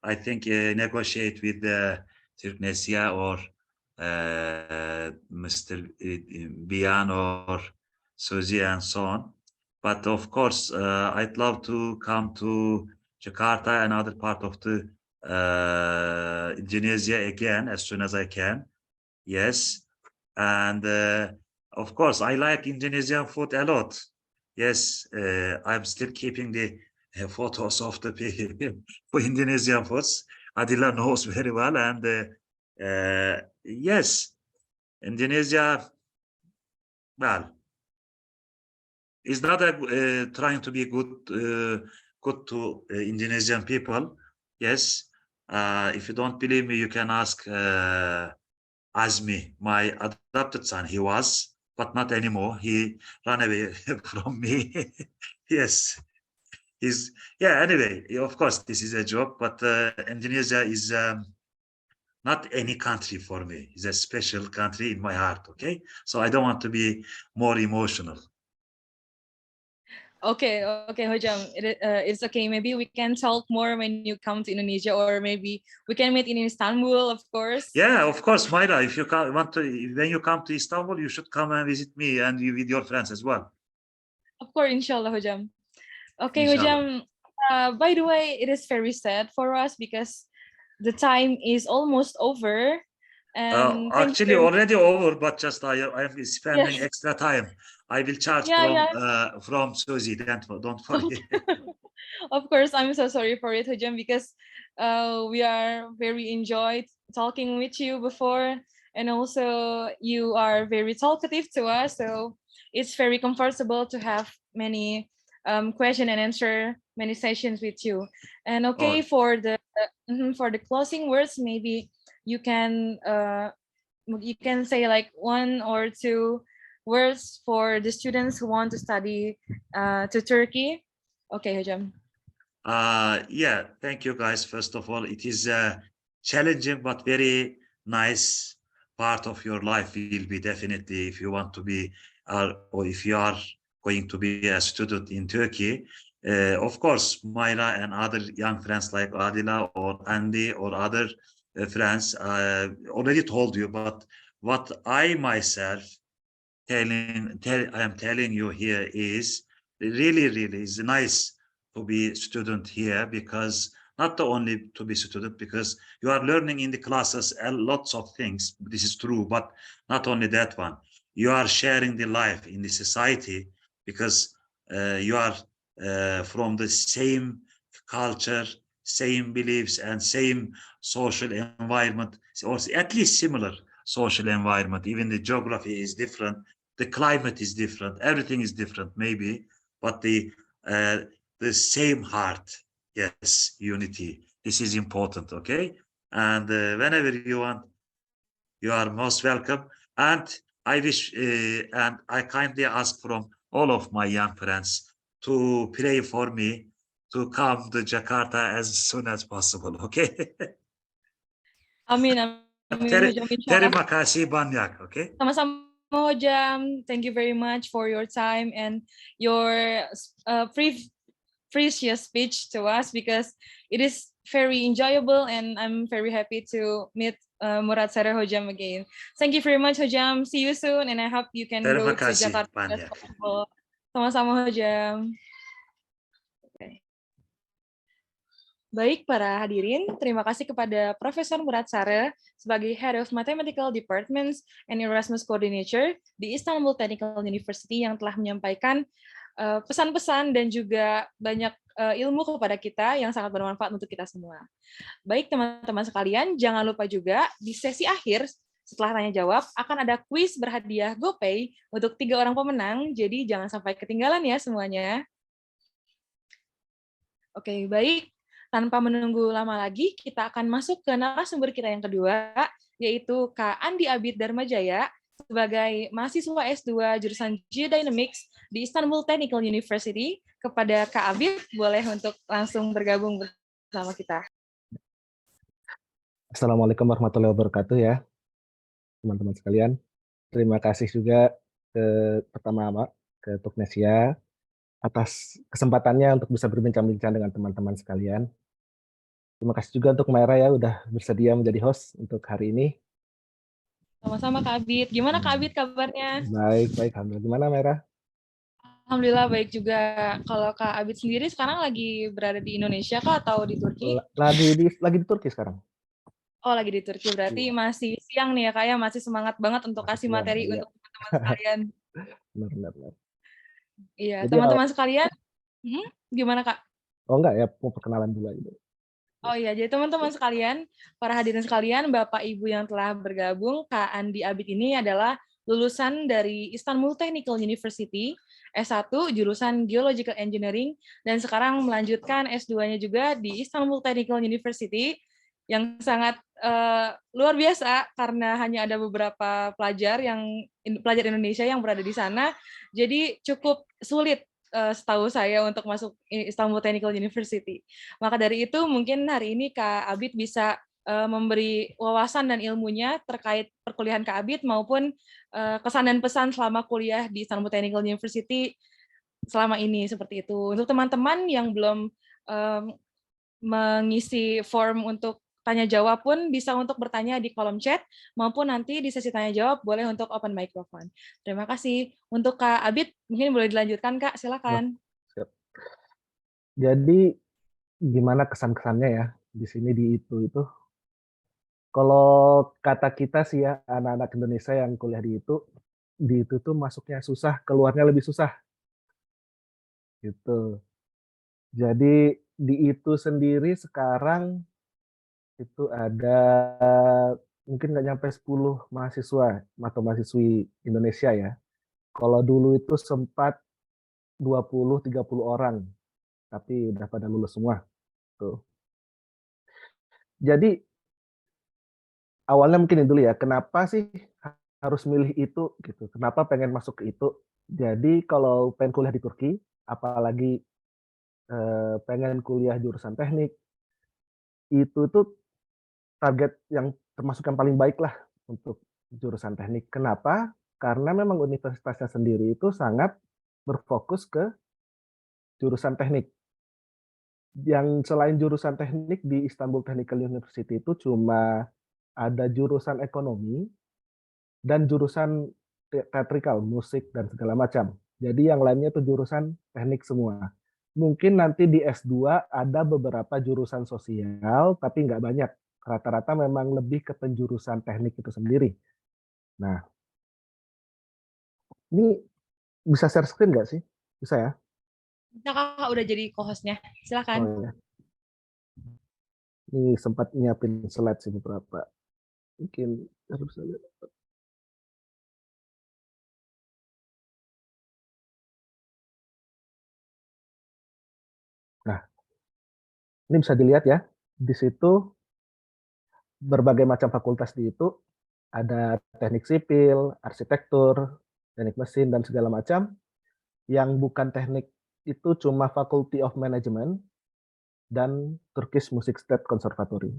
I think, negotiate with Turknesia or Mr. Bian or Suzy and so on. But of course, I'd love to come to Jakarta and other part of the Indonesia again as soon as I can. Yes, and of course I like Indonesian food a lot. Yes, I'm still keeping the photos of the for Indonesian foods. Adila knows very well, and yes, Indonesia, well, is not trying to be good to Indonesian people. Yes, if you don't believe me, you can ask Azmi, my adopted son. He was, but not anymore. He ran away from me. Yes, he's, yeah. Anyway, of course, this is a joke, but Indonesia is not any country for me. It's a special country in my heart. Okay, so I don't want to be more emotional. Okay, Hojam, it's okay. Maybe we can talk more when you come to Indonesia, or maybe we can meet in Istanbul, of course. Yeah, of course, Mayra. If you want to, when you come to Istanbul, you should come and visit me and you with your friends as well. Of course, inshallah, Hojam. Okay, Inshallah. Hojam. By the way, it is very sad for us because the time is almost over. And actually, already over, but just I am spending Yes. extra time. I will charge from Suzy. Don't forget. Of course, I'm so sorry for it, Hojam, because we are very enjoyed talking with you before, and also you are very talkative to us. So it's very comfortable to have many question and answer, many sessions with you. And okay, for the closing words, maybe you can say like 1 or 2 words for the students who want to study to Turkey. Okay, Hojam. Yeah, thank you guys. First of all, it is a challenging but very nice part of your life. Will be definitely if you want to be or if you are going to be a student in Turkey. Of course, Mayra and other young friends like Adila or Andy or other friends already told you, but what I myself I am telling you here is really is nice to be student here, because not only to be student, because you are learning in the classes lots of things. This is true, but not only that one. You are sharing the life in the society, because you are from the same culture, same beliefs, and same social environment, or at least similar social environment. Even the geography is different, the climate is different, everything is different maybe, but the same heart, yes, unity. This is important, okay? And whenever you want, you are most welcome. And I wish, and I kindly ask from all of my young friends to pray for me to come to Jakarta as soon as possible, okay? Amin, Terima kasih banyak, okay? Sama-sama, Hojam. Thank you very much for your time and your precious speech to us, because it is very enjoyable, and I'm very happy to meet Murad Sareh Hojam again. Thank you very much, Hojam. See you soon, and I hope you can go to Jakarta as possible. Sama-sama, Hojam. Okay. Baik, para hadirin, terima kasih kepada Profesor Murad Sareh sebagai Head of Mathematical Departments and Erasmus Coordinator di Istanbul Technical University yang telah menyampaikan pesan-pesan dan juga banyak ilmu kepada kita yang sangat bermanfaat untuk kita semua. Baik, teman-teman sekalian, jangan lupa juga di sesi akhir setelah tanya jawab akan ada kuis berhadiah GoPay untuk 3 orang pemenang, jadi jangan sampai ketinggalan ya semuanya. Oke, baik. Tanpa menunggu lama lagi, kita akan masuk ke narasumber kita yang kedua, yaitu Kak Andi Abid Dharmajaya, sebagai mahasiswa S2 jurusan Geodynamics di Istanbul Technical University. Kepada Kak Abid, boleh untuk langsung bergabung bersama kita. Assalamualaikum warahmatullahi wabarakatuh ya, teman-teman sekalian. Terima kasih juga pertama ke Tuknesia atas kesempatannya untuk bisa berbincang-bincang dengan teman-teman sekalian. Terima kasih juga untuk Mayra ya udah bersedia menjadi host untuk hari ini. Sama-sama Kak Abid. Gimana Kak Abid kabarnya? Baik. Alhamdulillah. Gimana Mayra? Alhamdulillah baik juga. Kalau Kak Abid sendiri sekarang lagi berada di Indonesia Kak atau di Turki? Lagi di Turki sekarang. Oh, lagi di Turki. Berarti Iya, masih siang nih ya Kak ya, masih semangat banget untuk masih kasih siang. materi Iya, untuk teman-teman sekalian. benar. Iya, Jadi teman-teman sekalian. Gimana Kak? oh enggak ya, mau perkenalan dulu aja. Oh iya, jadi teman-teman sekalian, para hadirin sekalian, Bapak Ibu yang telah bergabung, Kak Andi Abid ini adalah lulusan dari Istanbul Technical University, S1 jurusan Geological Engineering, dan sekarang melanjutkan S2-nya juga di Istanbul Technical University, yang sangat luar biasa karena hanya ada beberapa pelajar Indonesia yang berada di sana, jadi cukup sulit setahu saya untuk masuk Istanbul Technical University. Maka dari itu mungkin hari ini Kak Abid bisa memberi wawasan dan ilmunya terkait perkuliahan Kak Abid maupun kesan dan pesan selama kuliah di Istanbul Technical University selama ini seperti itu. Untuk teman-teman yang belum mengisi form untuk tanya jawab pun bisa untuk bertanya di kolom chat maupun nanti di sesi tanya jawab boleh untuk open microphone. Terima kasih. Untuk Kak Abid mungkin boleh dilanjutkan Kak, Oh, silakan. siap. Jadi gimana kesan-kesannya ya di sini di itu? Kalau kata kita sih ya, anak-anak Indonesia yang kuliah di itu tuh masuknya susah, keluarnya lebih susah, gitu. Jadi di itu sendiri sekarang itu ada mungkin nggak nyampe 10 mahasiswa atau mahasiswi Indonesia ya. Kalau dulu itu sempat 20-30 orang, tapi udah pada lulus semua tuh. Jadi awalnya mungkin ini dulu ya, kenapa sih harus milih itu gitu? Kenapa pengen masuk ke itu? Jadi kalau pengen kuliah di Turki, apalagi pengen kuliah jurusan teknik, itu tuh target yang termasuk yang paling baik lah untuk jurusan teknik. Kenapa? Karena memang universitasnya sendiri itu sangat berfokus ke jurusan teknik. Yang selain jurusan teknik di Istanbul Technical University itu cuma ada jurusan ekonomi dan jurusan teatrikal, musik dan segala macam. Jadi yang lainnya itu jurusan teknik semua. Mungkin nanti di S2 ada beberapa jurusan sosial, tapi nggak banyak. Rata-rata memang lebih ke penjurusan teknik itu sendiri. Nah, ini bisa share screen nggak sih? Bisa ya? Bisa Kakak udah jadi co-hostnya, silakan. Oh ya. Ini sempat nyiapin slide sih beberapa. Mungkin harus bisa lihat. Nah, ini bisa dilihat ya. Di situ berbagai macam fakultas di itu ada teknik sipil, arsitektur, teknik mesin dan segala macam. Yang bukan teknik itu cuma Faculty of Management dan Turkish Music State Conservatory.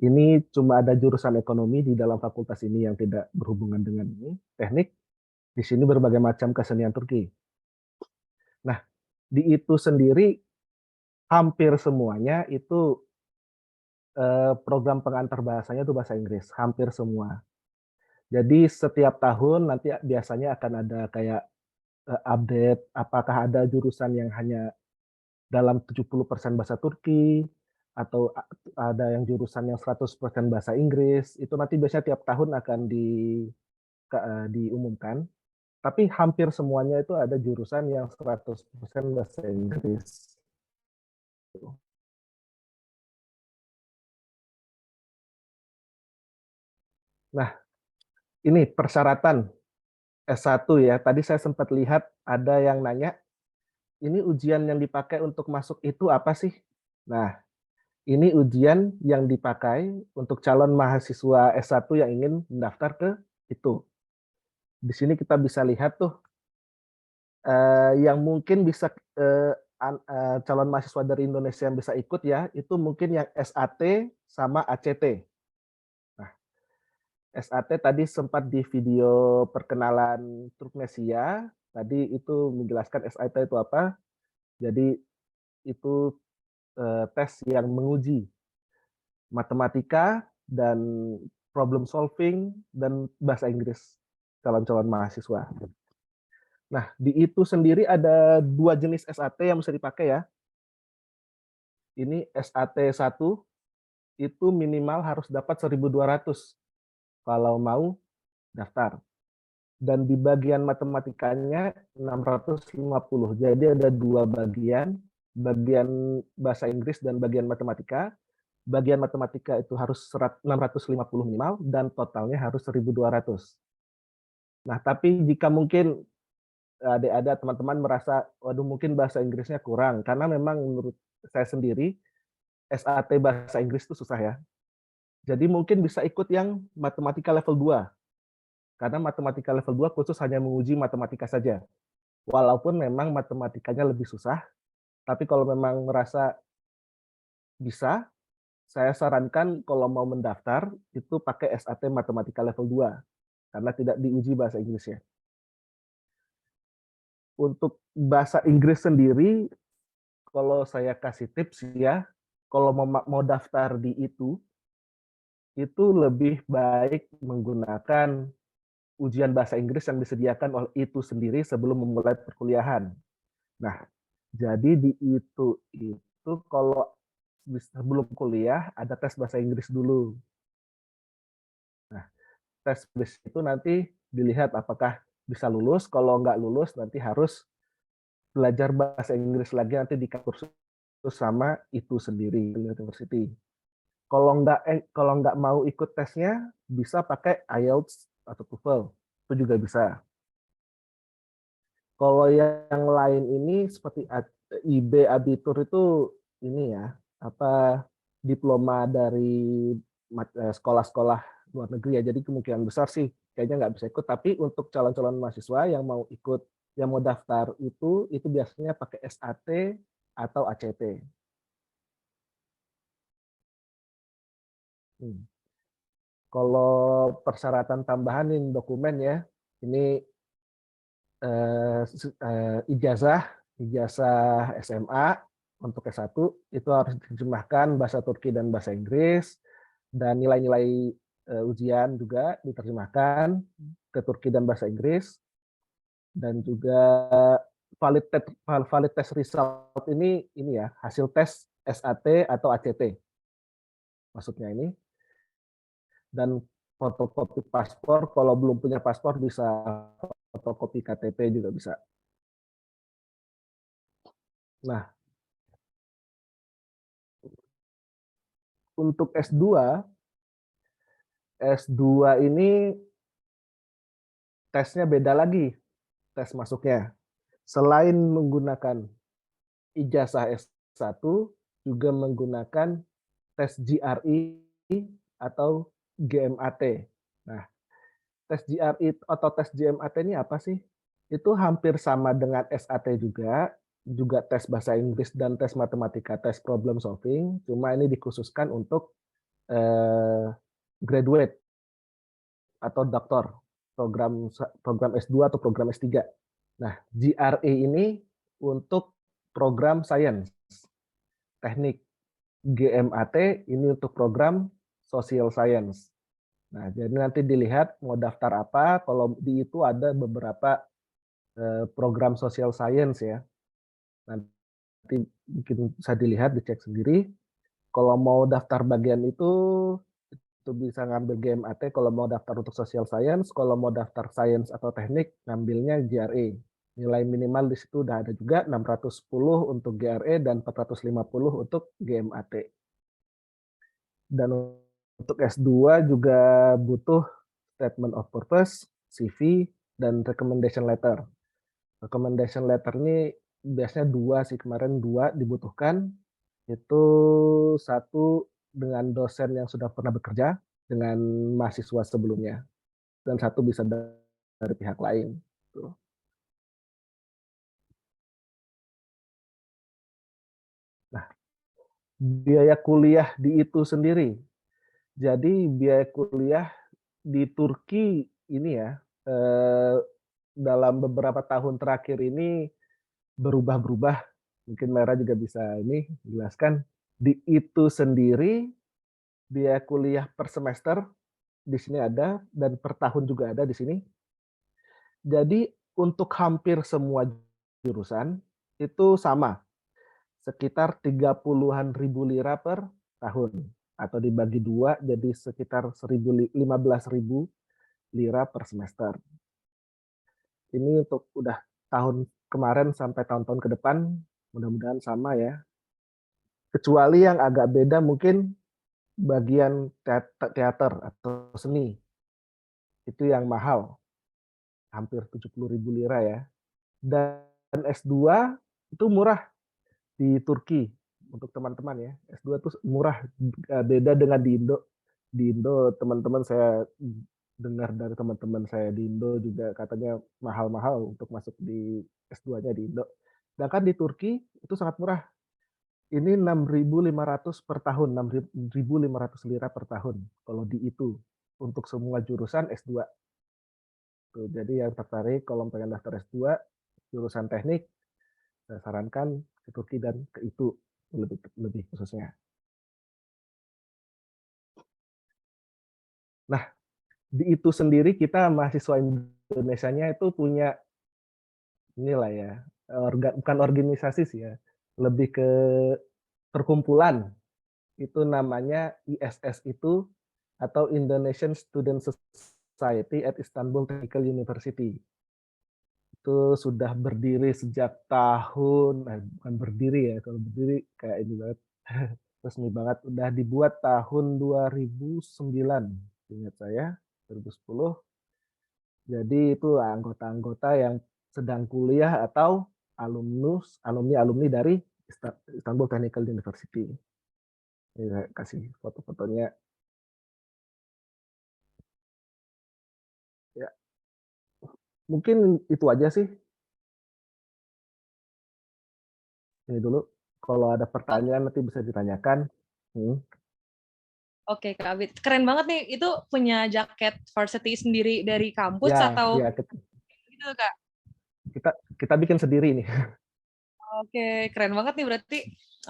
Ini cuma ada jurusan ekonomi di dalam fakultas ini yang tidak berhubungan dengan ini, teknik. Di sini berbagai macam kesenian Turki. Nah, di itu sendiri hampir semuanya itu program pengantar bahasanya itu bahasa Inggris, hampir semua. Jadi setiap tahun nanti biasanya akan ada kayak update apakah ada jurusan yang hanya dalam 70% bahasa Turki atau ada yang jurusan yang 100% bahasa Inggris. Itu nanti biasanya tiap tahun akan diumumkan. Tapi hampir semuanya itu ada jurusan yang 100% bahasa Inggris. Nah, ini persyaratan S1 ya. Tadi saya sempat lihat ada yang nanya, ini ujian yang dipakai untuk masuk itu apa sih? Nah, ini ujian yang dipakai untuk calon mahasiswa S1 yang ingin mendaftar ke itu. Di sini kita bisa lihat tuh yang mungkin bisa calon mahasiswa dari Indonesia yang bisa ikut ya, itu mungkin yang SAT sama ACT. Nah, SAT tadi sempat di video perkenalan Turknesia, tadi itu menjelaskan SAT itu apa. Jadi itu tes yang menguji matematika dan problem solving dan bahasa Inggris calon-calon mahasiswa. Nah, di itu sendiri ada 2 jenis SAT yang bisa dipakai ya. Ini SAT 1 itu minimal harus dapat 1.200 kalau mau daftar. Dan di bagian matematikanya 650. Jadi ada 2 bagian, bagian bahasa Inggris dan bagian matematika. Bagian matematika itu harus 650 minimal dan totalnya harus 1.200. Nah, tapi jika mungkin ada teman-teman merasa, waduh mungkin bahasa Inggrisnya kurang, karena memang menurut saya sendiri, SAT bahasa Inggris itu susah ya. Jadi mungkin bisa ikut yang matematika level 2, karena matematika level 2 khusus hanya menguji matematika saja. Walaupun memang matematikanya lebih susah, tapi kalau memang merasa bisa, saya sarankan kalau mau mendaftar, itu pakai SAT matematika level 2, karena tidak diuji bahasa Inggrisnya. Untuk bahasa Inggris sendiri, kalau saya kasih tips ya, kalau mau daftar di itu lebih baik menggunakan ujian bahasa Inggris yang disediakan oleh itu sendiri sebelum memulai perkuliahan. Nah, jadi di itu kalau sebelum kuliah ada tes bahasa Inggris dulu. Nah, tes Inggris itu nanti dilihat apakah bisa lulus. Kalau nggak lulus nanti harus belajar bahasa Inggris lagi nanti di kursus sama itu sendiri university. Kalau nggak mau ikut tesnya bisa pakai IELTS atau TOEFL, itu juga bisa. Kalau yang lain ini seperti IB Abitur itu ini ya, apa diploma dari sekolah-sekolah luar negeri ya. Jadi kemungkinan besar sih kayaknya nggak bisa ikut. Tapi untuk calon-calon mahasiswa yang mau ikut, yang mau daftar itu biasanya pakai SAT atau ACT. Kalau persyaratan tambahan ini dokumen ya, ini ijazah SMA untuk S1 itu harus diterjemahkan bahasa Turki dan bahasa Inggris, dan nilai-nilai ujian juga diterjemahkan ke Turki dan bahasa Inggris, dan juga valid test result ini ya, hasil tes SAT atau ACT maksudnya ini, dan fotokopi paspor, kalau belum punya paspor bisa fotokopi KTP juga bisa. Nah, untuk S2 ini tesnya beda lagi, tes masuknya. Selain menggunakan ijazah S1, juga menggunakan tes GRE atau GMAT. Nah, tes GRE atau tes GMAT ini apa sih? Itu hampir sama dengan SAT juga tes bahasa Inggris dan tes matematika, tes problem solving, cuma ini dikhususkan untuk graduate atau doktor, program S2 atau program S3. Nah, GRE ini untuk program sains, teknik. GMAT ini untuk program social science. Nah, jadi nanti dilihat mau daftar apa, kalau di itu ada beberapa program social science ya. Nanti mungkin bisa dilihat, dicek sendiri. Kalau mau daftar bagian itu bisa ngambil GMAT kalau mau daftar untuk social science, kalau mau daftar sains atau teknik ngambilnya GRE. Nilai minimal di situ udah ada juga 610 untuk GRE dan 450 untuk GMAT. Dan untuk S2 juga butuh statement of purpose, CV, dan recommendation letter. Recommendation letter ini biasanya 2 sih, kemarin 2 dibutuhkan. Itu 1 dengan dosen yang sudah pernah bekerja dengan mahasiswa sebelumnya, dan 1 bisa dari pihak lain. Tuh. Nah, biaya kuliah di itu sendiri. Jadi biaya kuliah di Turki ini ya, dalam beberapa tahun terakhir ini berubah-berubah. Mungkin Mera juga bisa ini jelaskan. Di itu sendiri biaya kuliah per semester di sini ada dan per tahun juga ada di sini. Jadi untuk hampir semua jurusan itu sama, sekitar 30-an ribu lira per tahun, atau dibagi 2 jadi sekitar 15.000 lira per semester. Ini untuk udah tahun kemarin sampai tahun-tahun ke depan, mudah-mudahan sama ya. Kecuali yang agak beda mungkin bagian teater atau seni, itu yang mahal, hampir 70.000 lira ya. Dan S2 itu murah di Turki untuk teman-teman ya. S2 itu murah, beda dengan di Indo. Di Indo teman-teman saya dengar dari teman-teman saya di Indo juga katanya mahal-mahal untuk masuk di S2-nya di Indo. Sedangkan di Turki itu sangat murah. Ini 6.500 per tahun, 6.500 lira per tahun kalau di itu untuk semua jurusan S2. Tuh, jadi yang tertarik kalau pengen daftar S2 jurusan teknik, saya sarankan ke Turki dan ke itu lebih khususnya. Nah, di itu sendiri kita mahasiswa Indonesianya itu punya inilah ya, bukan organisasi sih ya, lebih ke perkumpulan. Itu namanya ISS itu, atau Indonesian Student Society at Istanbul Technical University. Itu sudah berdiri sejak bukan berdiri ya, kalau berdiri kayak ini banget, resmi banget, udah dibuat tahun 2009, ingat saya, 2010. Jadi itu anggota-anggota yang sedang kuliah atau alumni dari Istanbul Technical University. Ini saya kasih foto-fotonya. Ya, mungkin itu aja sih. Ini dulu. Kalau ada pertanyaan nanti bisa ditanyakan. Oke, Kak Abid. Keren banget nih. Itu punya jaket varsity sendiri dari kampus Ya, atau ya gitu, Kak? kita bikin sendiri nih. Oke, keren banget nih. Berarti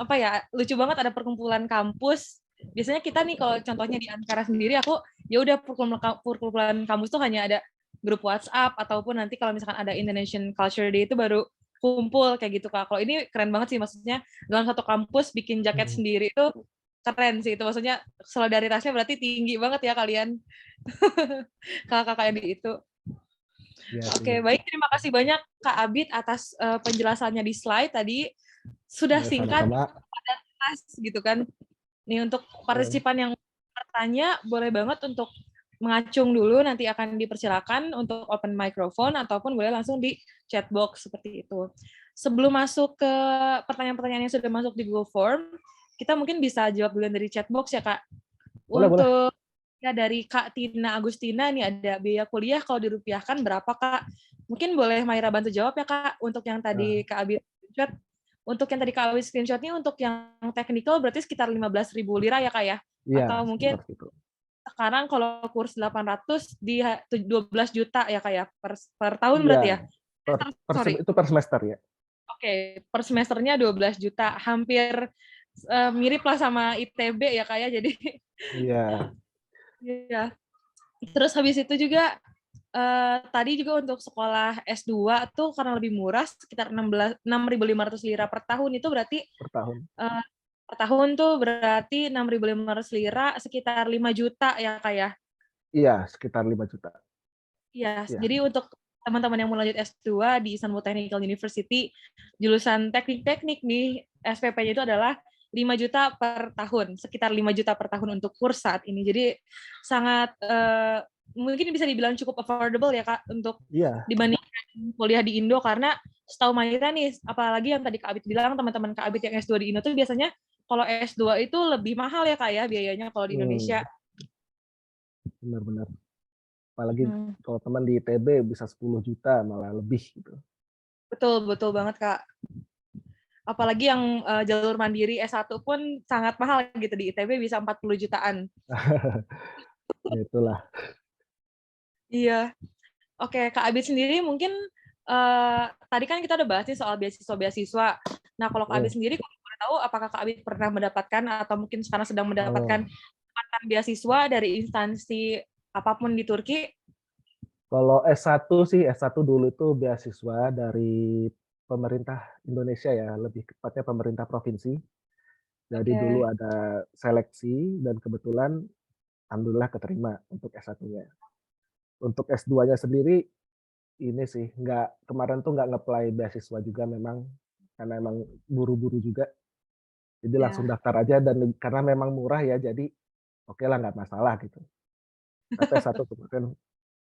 apa ya? Lucu banget ada perkumpulan kampus. Biasanya kita nih kalau contohnya di Ankara sendiri, aku ya udah perkumpulan kampus tuh hanya ada grup WhatsApp ataupun nanti kalau misalkan ada Indonesian Culture Day itu baru kumpul kayak gitu, Kak. Kalau ini keren banget sih, maksudnya dalam satu kampus bikin jaket sendiri itu keren sih itu, maksudnya solidaritasnya berarti tinggi banget ya kalian. Kakak-kakak yang di itu. Ya, Oke, baik. Terima kasih banyak Kak Abid atas penjelasannya di slide tadi. Sudah ya, singkat, sama-sama. padat, jelas gitu kan. Nih untuk partisipan yang bertanya, boleh banget untuk mengacung dulu, nanti akan dipersilakan untuk open microphone ataupun boleh langsung di chat box seperti itu. Sebelum masuk ke pertanyaan-pertanyaan yang sudah masuk di Google Form, kita mungkin bisa jawab dulu dari chat box ya, Kak. Boleh. Ya, dari Kak Tina Agustina nih, ada biaya kuliah kalau dirupiahkan berapa, Kak? Mungkin boleh Maira bantu jawab ya, Kak, untuk yang tadi Kak Abi screenshot. Untuk yang tadi Kak Abi screenshot ini untuk yang teknikal berarti sekitar 15.000 lira ya, Kak ya? Iya, Atau mungkin sekarang kalau kurs 800 di 12 juta ya, Kak ya? Per tahun berarti ya? Itu per semester ya. Oke, per semesternya 12 juta. Hampir mirip lah sama ITB ya, Kak ya? Jadi Iya. Iya. Terus habis itu juga tadi juga untuk sekolah S2 tuh karena lebih murah sekitar 6.500 lira per tahun, itu berarti Per tahun. Per tahun tuh berarti 6.500 lira sekitar 5 juta ya, Kak ya? Iya, sekitar 5 juta. Iya, jadi untuk teman-teman yang mau lanjut S2 di Istanbul Technical University jurusan teknik-teknik nih, SPP-nya itu adalah 5 juta per tahun, sekitar 5 juta per tahun untuk kurs saat ini. Jadi sangat mungkin bisa dibilang cukup affordable ya, Kak, untuk dibandingkan kuliah di Indo, karena setahu Maira nih, apalagi yang tadi Kak Abid bilang, teman-teman Kak Abid yang S2 di Indo tuh biasanya kalau S2 itu lebih mahal ya, Kak ya, biayanya kalau di Indonesia. Benar-benar. Apalagi kalau teman di ITB bisa 10 juta malah lebih gitu. Betul banget, Kak. Apalagi yang jalur mandiri S1 pun sangat mahal gitu, di ITB bisa 40 jutaan. Ya itulah. Iya. Oke, Kak Abid sendiri mungkin tadi kan kita udah bahas nih soal beasiswa. Nah, kalau Kak Abid sendiri, kalau boleh tahu, apakah Kak Abid pernah mendapatkan atau mungkin sekarang sedang mendapatkan kesempatan beasiswa dari instansi apapun di Turki? Kalau S1 sih, S1 dulu itu beasiswa dari pemerintah Indonesia ya, lebih tepatnya pemerintah provinsi. Jadi dulu Oke. ada seleksi dan kebetulan alhamdulillah keterima untuk S1-nya. Untuk S2-nya sendiri ini sih, kemarin tuh nggak nge-apply beasiswa juga memang, karena emang buru-buru juga. Jadi langsung Ya. daftar aja dan karena memang murah ya, jadi oke lah nggak masalah gitu. Tapi S1 kemarin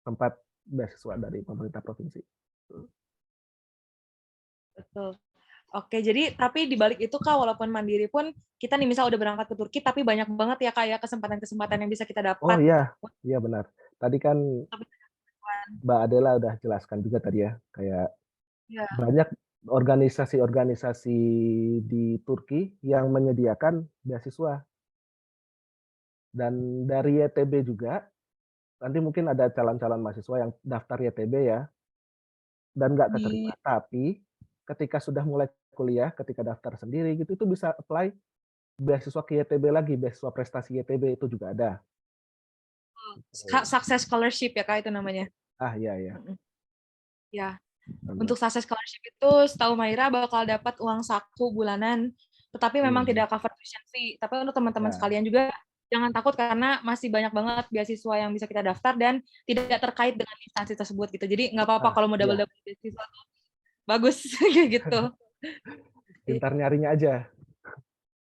sempat beasiswa dari pemerintah provinsi. Betul. Oke, jadi tapi di balik itu Kak, walaupun mandiri pun kita nih misal udah berangkat ke Turki, tapi banyak banget ya Kak ya kesempatan-kesempatan yang bisa kita Oh dapat. iya, iya benar. Tadi kan Tapi Mbak Adela udah jelaskan juga tadi ya, kayak ya, banyak organisasi-organisasi di Turki yang menyediakan beasiswa. Dan dari YTB juga, nanti mungkin ada calon-calon mahasiswa yang daftar YTB ya, dan nggak di keterima. Tapi ketika sudah mulai kuliah, ketika daftar sendiri gitu, itu bisa apply beasiswa ke YTB lagi, beasiswa prestasi YTB itu juga ada. Gitu. Success Scholarship ya Kak itu namanya. Ah iya ya, Mm-mm. Ya, benar. untuk Success Scholarship itu setahu Maira bakal dapat uang saku bulanan, tetapi memang Hmm, tidak cover tuition fee. Tapi untuk teman-teman ya, sekalian juga jangan takut karena masih banyak banget beasiswa yang bisa kita daftar dan tidak terkait dengan instansi tersebut gitu. Jadi nggak apa-apa ah kalau mau iya, double-double beasiswa tuh bagus kayak gitu. pintar nyarinya aja.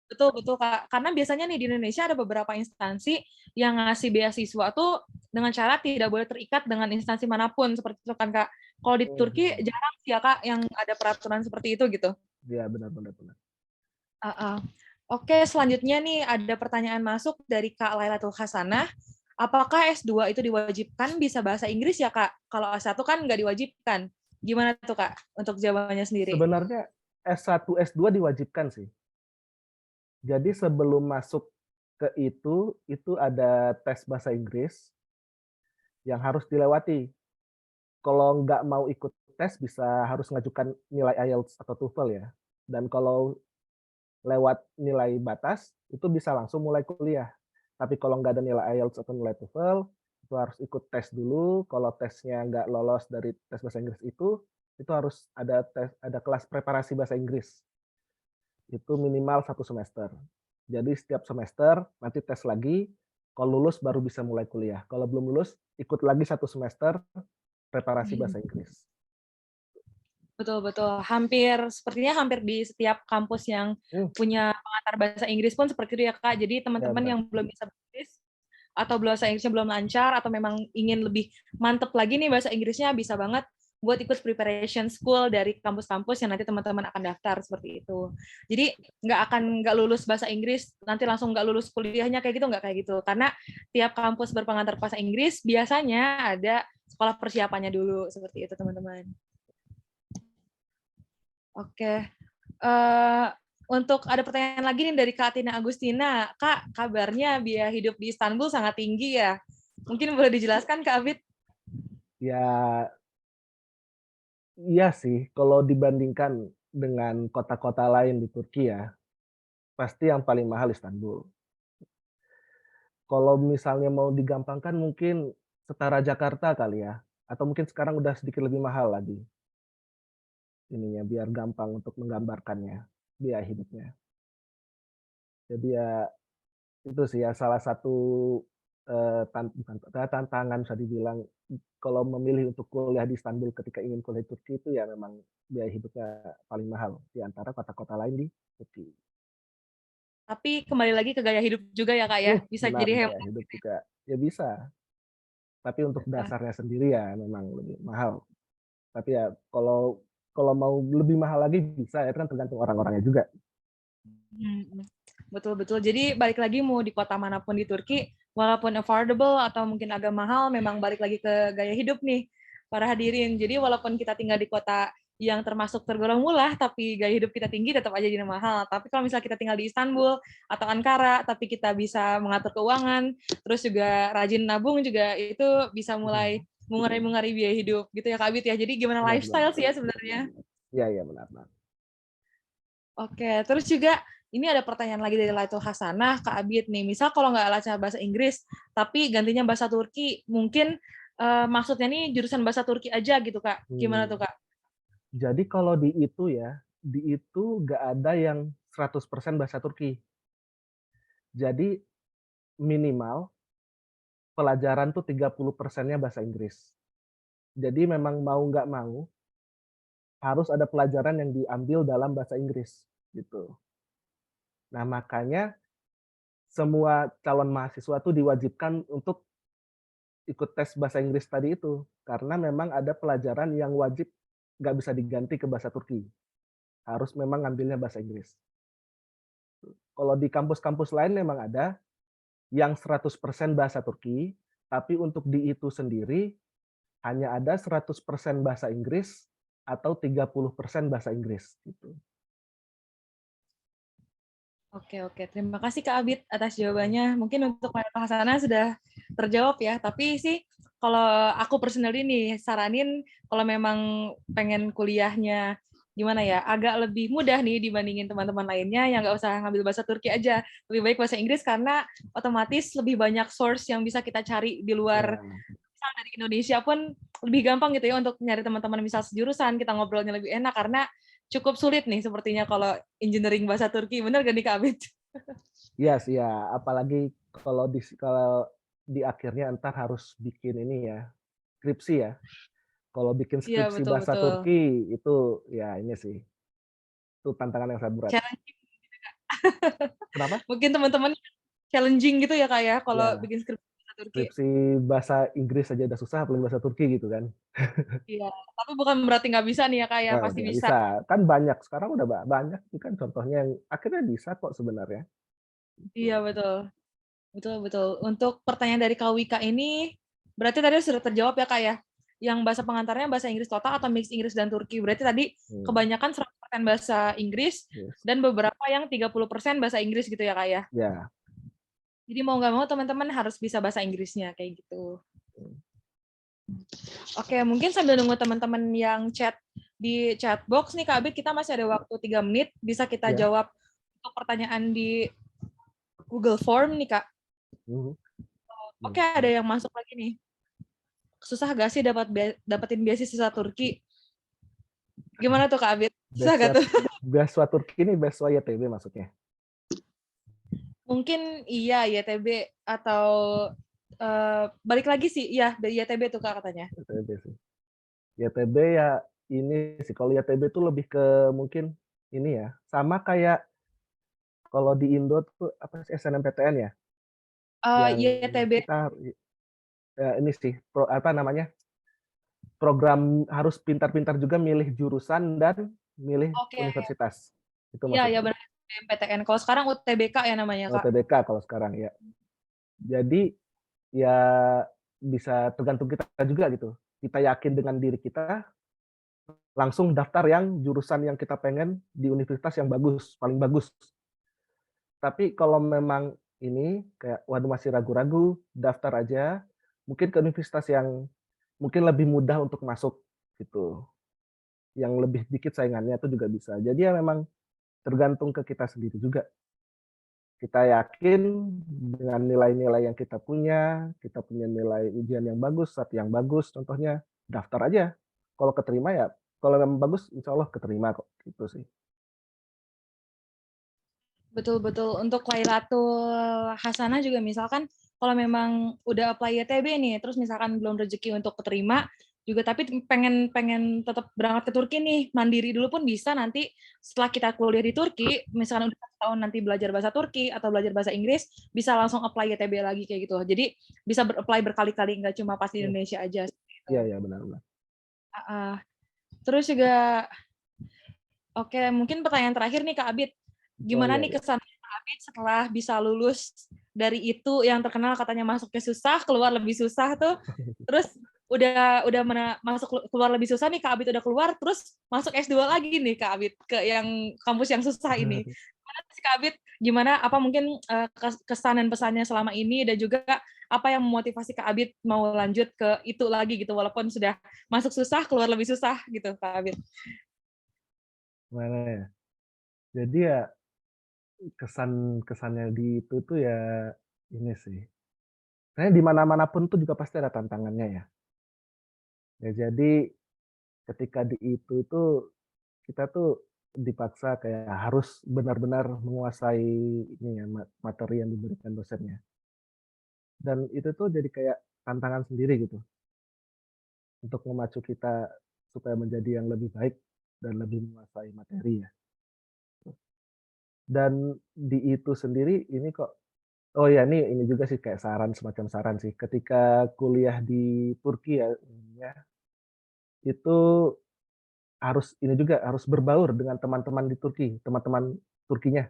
Betul, betul, Kak. Karena biasanya nih di Indonesia ada beberapa instansi yang ngasih beasiswa tuh dengan cara tidak boleh terikat dengan instansi manapun, seperti itu kan, Kak. Kalau di Turki Mhm. jarang sih ya, Kak, yang ada peraturan seperti itu gitu. Iya benar benar benar. Uh-uh. Oke, selanjutnya nih ada pertanyaan masuk dari Kak Lailatul Hasanah. Apakah S2 itu diwajibkan bisa bahasa Inggris ya, Kak? Kalau S1 kan nggak diwajibkan. Gimana tuh, Kak, untuk jawabannya sendiri? Sebenarnya S1, S2 diwajibkan sih. Jadi sebelum masuk ke itu ada tes bahasa Inggris yang harus dilewati. Kalau nggak mau ikut tes harus ngajukan nilai IELTS atau TOEFL ya. Dan kalau lewat nilai batas itu bisa langsung mulai kuliah. Tapi kalau nggak ada nilai IELTS atau nilai TOEFL itu harus ikut tes dulu. Kalau tesnya nggak lolos dari tes bahasa Inggris itu harus ada kelas preparasi bahasa Inggris. Itu minimal 1 semester. Jadi setiap semester nanti tes lagi, kalau lulus baru bisa mulai kuliah. Kalau belum lulus, ikut lagi 1 semester preparasi bahasa Inggris. Betul, betul. Sepertinya hampir di setiap kampus yang Hmm, punya pengantar bahasa Inggris pun seperti itu ya, Kak. Jadi ya teman-teman benar. yang belum bisa bahasa Inggris atau bahasa Inggrisnya belum lancar atau memang ingin lebih mantep lagi nih bahasa Inggrisnya, bisa banget buat ikut preparation school dari kampus-kampus yang nanti teman-teman akan daftar seperti itu. Jadi nggak lulus bahasa Inggris nanti langsung nggak lulus kuliahnya kayak gitu, karena tiap kampus berpengantar bahasa Inggris biasanya ada sekolah persiapannya dulu seperti itu teman-teman. Oke. Eh, untuk ada pertanyaan lagi nih dari Kak Tina Agustina. Kak, kabarnya biaya hidup di Istanbul sangat tinggi ya. Mungkin boleh dijelaskan Kak Abid? Ya, iya sih. Kalau dibandingkan dengan kota-kota lain di Turki ya, pasti yang paling mahal Istanbul. Kalau misalnya mau digampangkan mungkin setara Jakarta kali ya, atau mungkin sekarang udah sedikit lebih mahal lagi ininya, biar gampang untuk menggambarkannya, biaya hidupnya. Jadi ya itu sih ya salah satu bukan tantangan bisa dibilang kalau memilih untuk kuliah di Istanbul ketika ingin kuliah di Turki itu ya memang biaya hidupnya paling mahal di antara kota-kota lain di Turki. Tapi kembali lagi ke gaya hidup juga ya Kak ya. Bisa Benar jadi gaya hemat. hidup juga ya bisa, tapi untuk dasarnya sendiri ya memang lebih mahal. Tapi ya kalau kalau mau lebih mahal lagi bisa ya kan tergantung orang-orangnya juga. Betul-betul. Jadi balik lagi mau di kota manapun di Turki, walaupun affordable atau mungkin agak mahal, memang balik lagi ke gaya hidup nih, para hadirin. Jadi walaupun kita tinggal di kota yang termasuk tergolong murah, tapi gaya hidup kita tinggi, tetap aja jadi mahal. Tapi kalau misalnya kita tinggal di Istanbul atau Ankara, tapi kita bisa mengatur keuangan, terus juga rajin nabung juga, itu bisa mulai mengurangi biaya hidup gitu ya Kak Abid ya. Jadi gimana Benar benar. lifestyle sih ya sebenarnya. Iya iya benar benar. Oke, terus juga ini ada pertanyaan lagi dari Laitul Hasanah, Kak Abid nih. Misal kalau nggak lancar bahasa Inggris, tapi gantinya bahasa Turki, mungkin maksudnya nih jurusan bahasa Turki aja gitu, Kak. Gimana tuh, Hmm. Kak? Jadi kalau di itu ya, di itu nggak ada yang 100% bahasa Turki. Jadi minimal pelajaran tuh 30%-nya bahasa Inggris. Jadi memang mau nggak mau harus ada pelajaran yang diambil dalam bahasa Inggris gitu. Nah, makanya semua calon mahasiswa tuh diwajibkan untuk ikut tes bahasa Inggris tadi itu, karena memang ada pelajaran yang wajib nggak bisa diganti ke bahasa Turki, harus memang ngambilnya bahasa Inggris. Kalau di kampus-kampus lain memang ada yang 100% bahasa Turki, tapi untuk di itu sendiri hanya ada 100% bahasa Inggris atau 30% bahasa Inggris gitu. Oke, oke. Terima kasih Kak Abid atas jawabannya. Mungkin untuk Pak Hasanah sudah terjawab ya. Tapi sih kalau aku personally nih saranin kalau memang pengen kuliahnya gimana ya, agak lebih mudah nih dibandingin teman-teman lainnya yang nggak usah ngambil bahasa Turki aja. Lebih baik bahasa Inggris karena otomatis lebih banyak source yang bisa kita cari di luar. Ya, Misal dari Indonesia pun lebih gampang gitu ya untuk nyari teman-teman misal sejurusan, kita ngobrolnya lebih enak karena cukup sulit nih sepertinya kalau engineering bahasa Turki. Bener gak nih Kak Abid? iya sih ya, apalagi kalau di akhirnya entar harus bikin ini ya, skripsi ya. Kalau bikin Iya, skripsi bahasa betul-betul. Turki itu ya ini sih, itu tantangan yang sangat berat. Challenging. Kenapa? Mungkin teman-teman challenging gitu ya Kak ya, kalau Ya, bikin skripsi bahasa Turki. skripsi bahasa Inggris aja udah susah, apalagi bahasa Turki gitu kan. Iya, tapi bukan berarti nggak bisa nih ya Kak ya, Nah, pasti nggak bisa. bisa, kan banyak, sekarang udah banyak itu kan contohnya yang akhirnya bisa kok sebenarnya. Iya, betul. Betul, betul. Untuk pertanyaan dari Kak Wika ini, berarti tadi sudah terjawab ya Kak ya? Yang bahasa pengantarnya bahasa Inggris total atau mix Inggris dan Turki. Berarti tadi Hmm, kebanyakan 100% bahasa Inggris yes. dan beberapa yang 30% bahasa Inggris gitu ya Kak ya? Ya. Jadi mau nggak mau teman-teman harus bisa bahasa Inggrisnya kayak gitu. Oke, mungkin sambil nunggu teman-teman yang chat di chat box nih Kak Abid, kita masih ada waktu 3 menit, bisa kita Ya. jawab untuk pertanyaan di Google Form nih Kak. Mhm. Oke, ada yang masuk lagi nih. Susah gak sih dapetin beasiswa Turki? Gimana tuh Kak Abid? Susah gak Beasiswa tuh? beasiswa Turki ini beasiswa YTB maksudnya? Mungkin iya YTB atau balik lagi sih, iya YTB tuh Kak katanya. YTB sih. YTB ya ini sih, kalau YTB tuh lebih ke mungkin ini ya, sama kayak kalau di Indo tuh apa sih SNMPTN ya, yang YTB. kita ini sih apa namanya, program harus pintar-pintar juga milih jurusan dan milih Oke, universitas. Itu iya ya maksudnya. benar PTN. Kalau sekarang UTBK ya namanya Kak. UTBK kalau sekarang ya. Jadi ya bisa tergantung kita juga gitu. Kita yakin dengan diri kita, langsung daftar yang jurusan yang kita pengen di universitas yang bagus, paling bagus. Tapi kalau memang ini kayak waduh masih ragu-ragu, daftar aja mungkin ke universitas yang mungkin lebih mudah untuk masuk gitu. Yang lebih dikit saingannya itu juga bisa. Jadi ya memang tergantung ke kita sendiri juga. Kita yakin dengan nilai-nilai yang kita punya nilai ujian yang bagus, SAT yang bagus contohnya, daftar aja. Kalau keterima ya, kalau memang bagus insya Allah keterima kok, gitu sih. Betul-betul. Untuk Lailatul Hasanah juga misalkan kalau memang udah apply YTB nih, terus misalkan belum rezeki untuk keterima juga tapi pengen pengen tetap berangkat ke Turki nih, mandiri dulu pun bisa nanti setelah kita kuliah di Turki, misalkan udah 1 tahun nanti belajar bahasa Turki atau belajar bahasa Inggris, bisa langsung apply YTB lagi kayak gitu. Jadi bisa apply berkali-kali, nggak cuma pas di Iya, Indonesia aja. Gitu. iya, iya benar-benar. Terus juga, oke, mungkin pertanyaan terakhir nih Kak Abid. Oh Gimana iya, nih iya. kesan Kak Abid setelah bisa lulus dari itu yang terkenal katanya masuknya susah, keluar lebih susah tuh. Terus udah masuk keluar lebih susah nih Kak Abid udah keluar, terus masuk S2 lagi nih Kak Abid ke yang kampus yang susah ini. Gimana sih Kak Abid? Gimana apa mungkin kesan dan pesannya selama ini dan juga apa yang memotivasi Kak Abid mau lanjut ke itu lagi gitu walaupun sudah masuk susah keluar lebih susah gitu Kak Abid. Gimana ya? Jadi ya kesannya di itu tuh ya ini sih. Kayaknya di mana-mana pun tuh juga pasti ada tantangannya ya. Ya, jadi ketika di itu kita tuh dipaksa kayak harus benar-benar menguasai ini ya, materi yang diberikan dosennya. Dan itu tuh jadi kayak tantangan sendiri gitu untuk memacu kita supaya menjadi yang lebih baik dan lebih menguasai materi ya. Dan di itu sendiri ini kok oh ya ini juga sih kayak saran, semacam saran sih. Ketika kuliah di Turki ya, itu harus ini juga, harus berbaur dengan teman-teman di Turki, teman-teman Turkinya.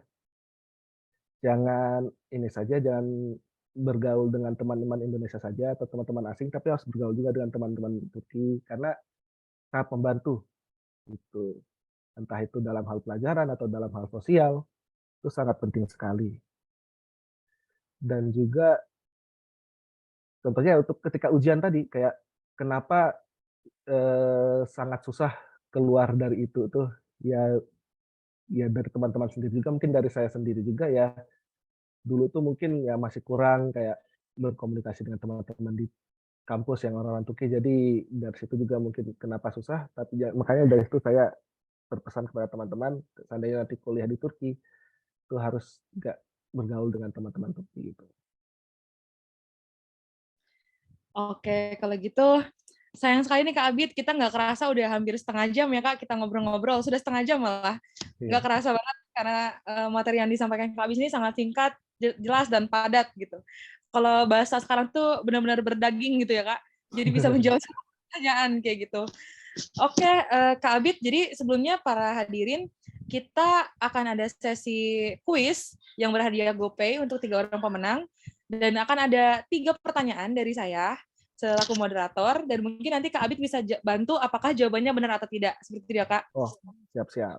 Jangan ini saja, jangan bergaul dengan teman-teman Indonesia saja atau teman-teman asing, tapi harus bergaul juga dengan teman-teman Turki, karena sangat membantu, gitu. Entah itu dalam hal pelajaran atau dalam hal sosial, itu sangat penting sekali. Dan juga contohnya untuk ketika ujian tadi, kayak kenapa, sangat susah keluar dari itu tuh, ya ya dari teman-teman sendiri juga, mungkin dari saya sendiri juga ya, dulu tuh mungkin ya masih kurang kayak berkomunikasi dengan teman-teman di kampus yang orang-orang Turki, jadi dari situ juga mungkin kenapa susah, tapi ya makanya dari situ saya berpesan kepada teman-teman, seandainya nanti kuliah di Turki, itu harus juga bergaul dengan teman-teman Turki gitu. Oke, kalau gitu sayang sekali nih Kak Abid, kita nggak kerasa udah hampir setengah jam ya Kak, kita ngobrol-ngobrol, sudah setengah jam malah. Nggak Iya. kerasa banget karena materi yang disampaikan Kak Abid ini sangat singkat, jelas dan padat gitu. Kalau bahasa sekarang tuh benar-benar berdaging gitu ya Kak, jadi bisa menjawab semua pertanyaan kayak gitu. Oke, Kak Abid, jadi sebelumnya para hadirin, kita akan ada sesi kuis yang berhadiah GoPay untuk 3 orang pemenang, dan akan ada 3 pertanyaan dari saya selaku moderator, dan mungkin nanti Kak Abid bisa bantu apakah jawabannya benar atau tidak. Seperti itu ya, Kak? Oh, siap-siap.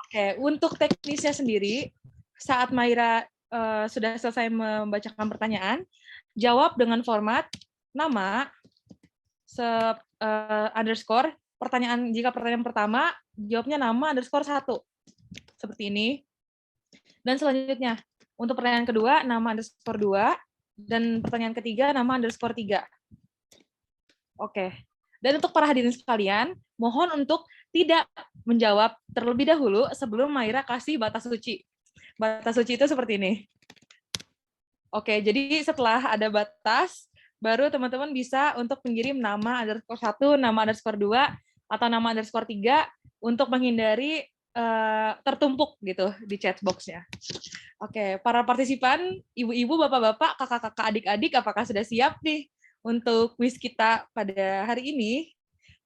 Oke, untuk teknisnya sendiri, saat Maira sudah selesai membacakan pertanyaan, jawab dengan format nama, underscore, jika pertanyaan pertama, jawabnya nama underscore 1. Seperti ini. Dan selanjutnya, untuk pertanyaan kedua, nama underscore 2, dan pertanyaan ketiga, nama underscore 3. Oke. Dan untuk para hadirin sekalian, mohon untuk tidak menjawab terlebih dahulu sebelum Maira kasih batas suci. Batas suci itu seperti ini. Oke, jadi setelah ada batas, baru teman-teman bisa untuk mengirim nama underscore 1, nama underscore 2, atau nama underscore 3 untuk menghindari tertumpuk gitu di chat box-nya. Oke, para partisipan, ibu-ibu, bapak-bapak, kakak-kakak, adik-adik, apakah sudah siap nih untuk kuis kita pada hari ini?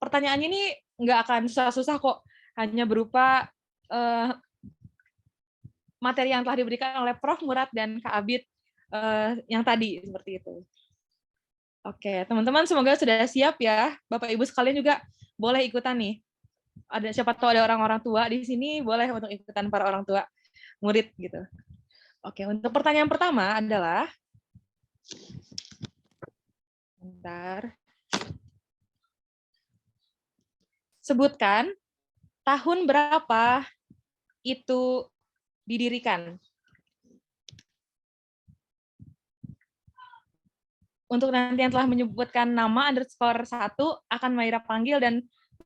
Pertanyaannya ini nggak akan susah-susah kok, hanya berupa materi yang telah diberikan oleh Prof. Murad dan Kak Abid yang tadi, seperti itu. Oke, teman-teman semoga sudah siap ya. Bapak Ibu sekalian juga boleh ikutan nih. Ada siapa tahu ada orang-orang tua di sini, boleh untuk ikutan para orang tua murid gitu. Oke, untuk pertanyaan pertama adalah bentar. Sebutkan tahun berapa itu didirikan. Untuk nanti yang telah menyebutkan nama underscore 1 akan Maira panggil dan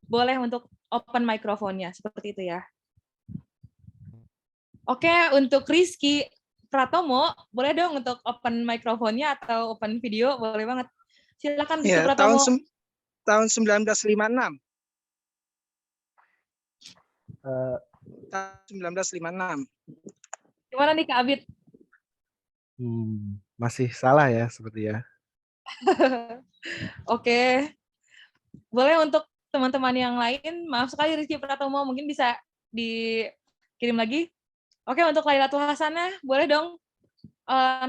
boleh untuk open mikrofonnya, seperti itu ya. Oke, untuk Rizky Pratomo, boleh dong untuk open mikrofonnya atau open video, boleh banget. Silakan Rizky Pratomo. Tahun 1956. Tahun 1956. Gimana nih Kak Abid? Masih salah ya seperti ya. Oke. Boleh untuk teman-teman yang lain, maaf sekali Rizky Pratomo, mungkin bisa dikirim lagi. Oke, untuk Lailatul Hasanah, boleh dong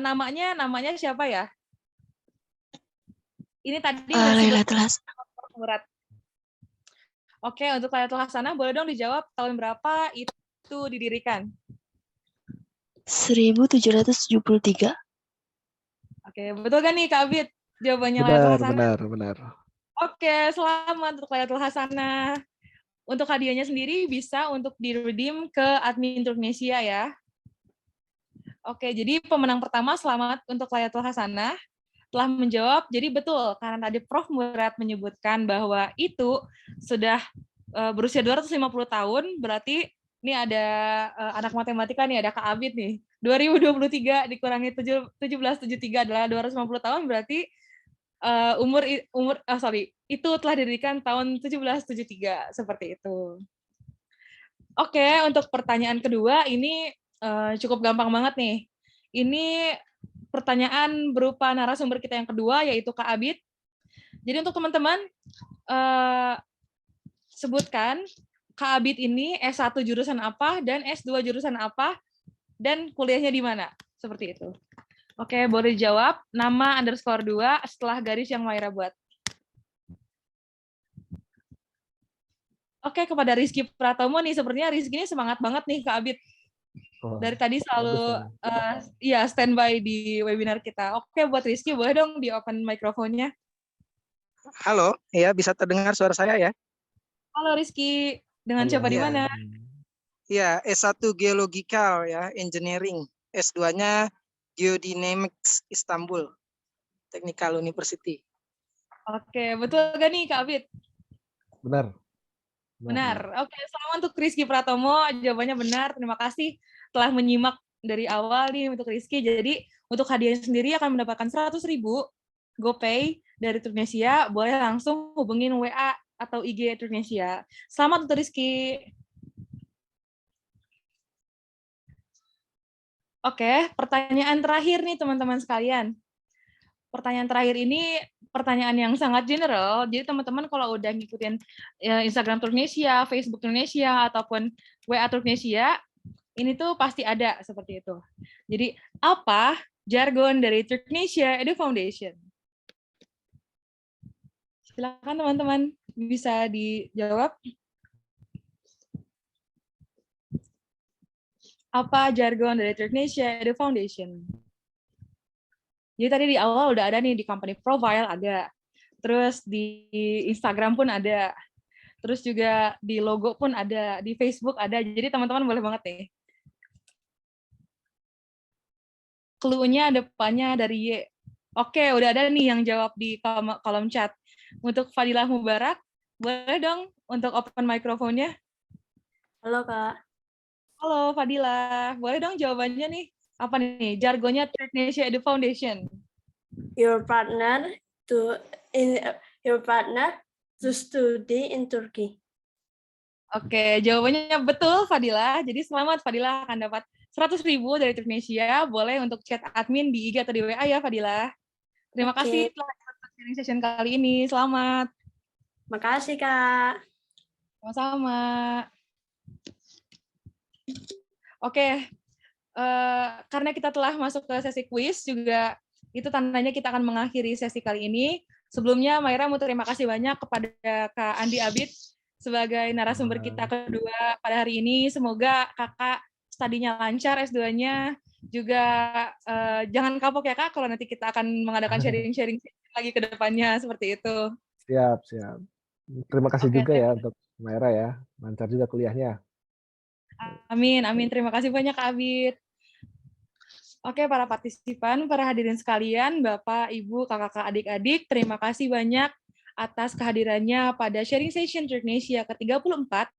namanya siapa ya? Ini tadi Lailatul Hasanah. Oke, untuk Lailatul Hasanah, boleh dong dijawab tahun berapa itu didirikan? 1773. Oke, betul kan nih Kak Abid? Jawabannya Lailatul Hasanah. Benar. Oke, selamat untuk Lailatul Hasanah. Untuk hadiahnya sendiri bisa untuk di-redeem ke admin Turknesia ya. Oke, jadi pemenang pertama selamat untuk Lailatul Hasanah. telah menjawab. Jadi betul, karena tadi Prof. Murad menyebutkan bahwa itu sudah berusia 250 tahun, berarti ini ada anak matematika nih, ada Kak Abid nih. 2023 dikurangi 1773 adalah 250 tahun, berarti itu telah didirikan tahun 1773, seperti itu. Oke, untuk pertanyaan kedua ini cukup gampang banget nih. Ini pertanyaan berupa narasumber kita yang kedua, yaitu Kak Abid. Jadi untuk teman-teman, sebutkan Kak Abid ini S1 jurusan apa dan S2 jurusan apa dan kuliahnya di mana, seperti itu. Oke, boleh dijawab nama _2 setelah garis yang Maira buat. Oke, kepada Rizky Pratomo nih, sepertinya Rizky ini semangat banget nih Kak Abid. Dari tadi selalu standby di webinar kita. Oke, buat Rizky, boleh dong di open mikrofonnya. Halo, ya bisa terdengar suara saya ya? Halo Rizky, dengan siapa di mana? Ya, S1 Geologikal ya, Engineering. S2-nya Geodynamics Istanbul, Technical University. Oke, betul gak nih Kak Abid? Benar. Benar. Oke, selamat untuk Rizky Pratomo, jawabannya benar. Terima kasih telah menyimak dari awal nih untuk Rizky. Jadi untuk hadiahnya sendiri akan mendapatkan 100.000 GoPay dari Turknesia. Boleh langsung hubungin WA atau IG Turknesia. Selamat untuk Rizky. Oke, pertanyaan terakhir nih teman-teman sekalian. Pertanyaan terakhir ini pertanyaan yang sangat general. Jadi teman-teman kalau udah ngikutin Instagram Turknesia, Facebook Turknesia, ataupun WA Turknesia, ini tuh pasti ada seperti itu. Jadi apa jargon dari Turknesia Edu Foundation? Silakan teman-teman bisa dijawab. Apa jargon dari Turknesia Edu Foundation? Jadi tadi di awal udah ada nih di company profile ada, terus di Instagram pun ada, terus juga di logo pun ada, di Facebook ada. Jadi teman-teman boleh banget nih. Clue-nya depannya dari Y. Oke, udah ada nih yang jawab di kolom chat. Untuk Fadilah Mubarak, boleh dong untuk open microphone-nya. Halo Kak. Halo Fadilah, boleh dong jawabannya nih. Apa nih jargonnya Turknesia Edu Foundation? Your partner to study in Turkey. Oke, jawabannya betul Fadilah. Jadi selamat Fadilah akan dapat 100.000 dari Turknesia. Boleh untuk chat admin di IG atau di WA ya Fadilah. Terima kasih telah ikut sharing session kali ini. Selamat. Makasih Kak. Sama-sama. Oke. Karena kita telah masuk ke sesi kuis juga, itu tandanya kita akan mengakhiri sesi kali ini. Sebelumnya Maira mau terima kasih banyak kepada Kak Andi Abid sebagai narasumber kita kedua pada hari ini. Semoga kakak studinya lancar S2-nya. Juga jangan kapok ya Kak kalau nanti kita akan mengadakan sharing-sharing lagi ke depannya seperti itu. Siap. Terima kasih juga ya untuk Maira ya. Lancar juga kuliahnya. Amin. Terima kasih banyak Kak Abid. Oke, para partisipan, para hadirin sekalian, Bapak, Ibu, kakak-kakak, adik-adik, terima kasih banyak atas kehadirannya pada Sharing Session Turknesia ke-34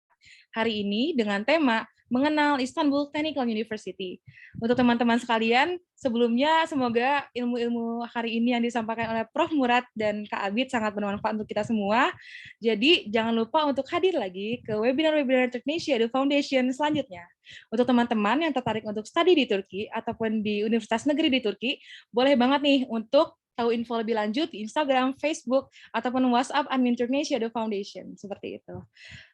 hari ini dengan tema Mengenal Istanbul Technical University. Untuk teman-teman sekalian, sebelumnya semoga ilmu-ilmu hari ini yang disampaikan oleh Prof. Murad dan Kak Abid sangat bermanfaat untuk kita semua. Jadi, jangan lupa untuk hadir lagi ke webinar-webinar Turknesia Edu Foundation selanjutnya. Untuk teman-teman yang tertarik untuk studi di Turki ataupun di universitas negeri di Turki, boleh banget nih untuk tahu info lebih lanjut di Instagram, Facebook, ataupun WhatsApp admin Turknesia Edu Foundation. Seperti itu.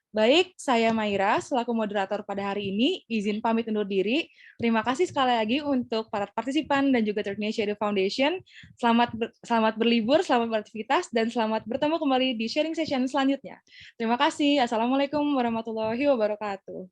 Baik, saya Maira, selaku moderator pada hari ini, izin pamit undur diri. Terima kasih sekali lagi untuk para partisipan dan juga Turknesia Edu Foundation. Selamat berlibur, selamat beraktivitas, dan selamat bertemu kembali di sharing session selanjutnya. Terima kasih. Assalamualaikum warahmatullahi wabarakatuh.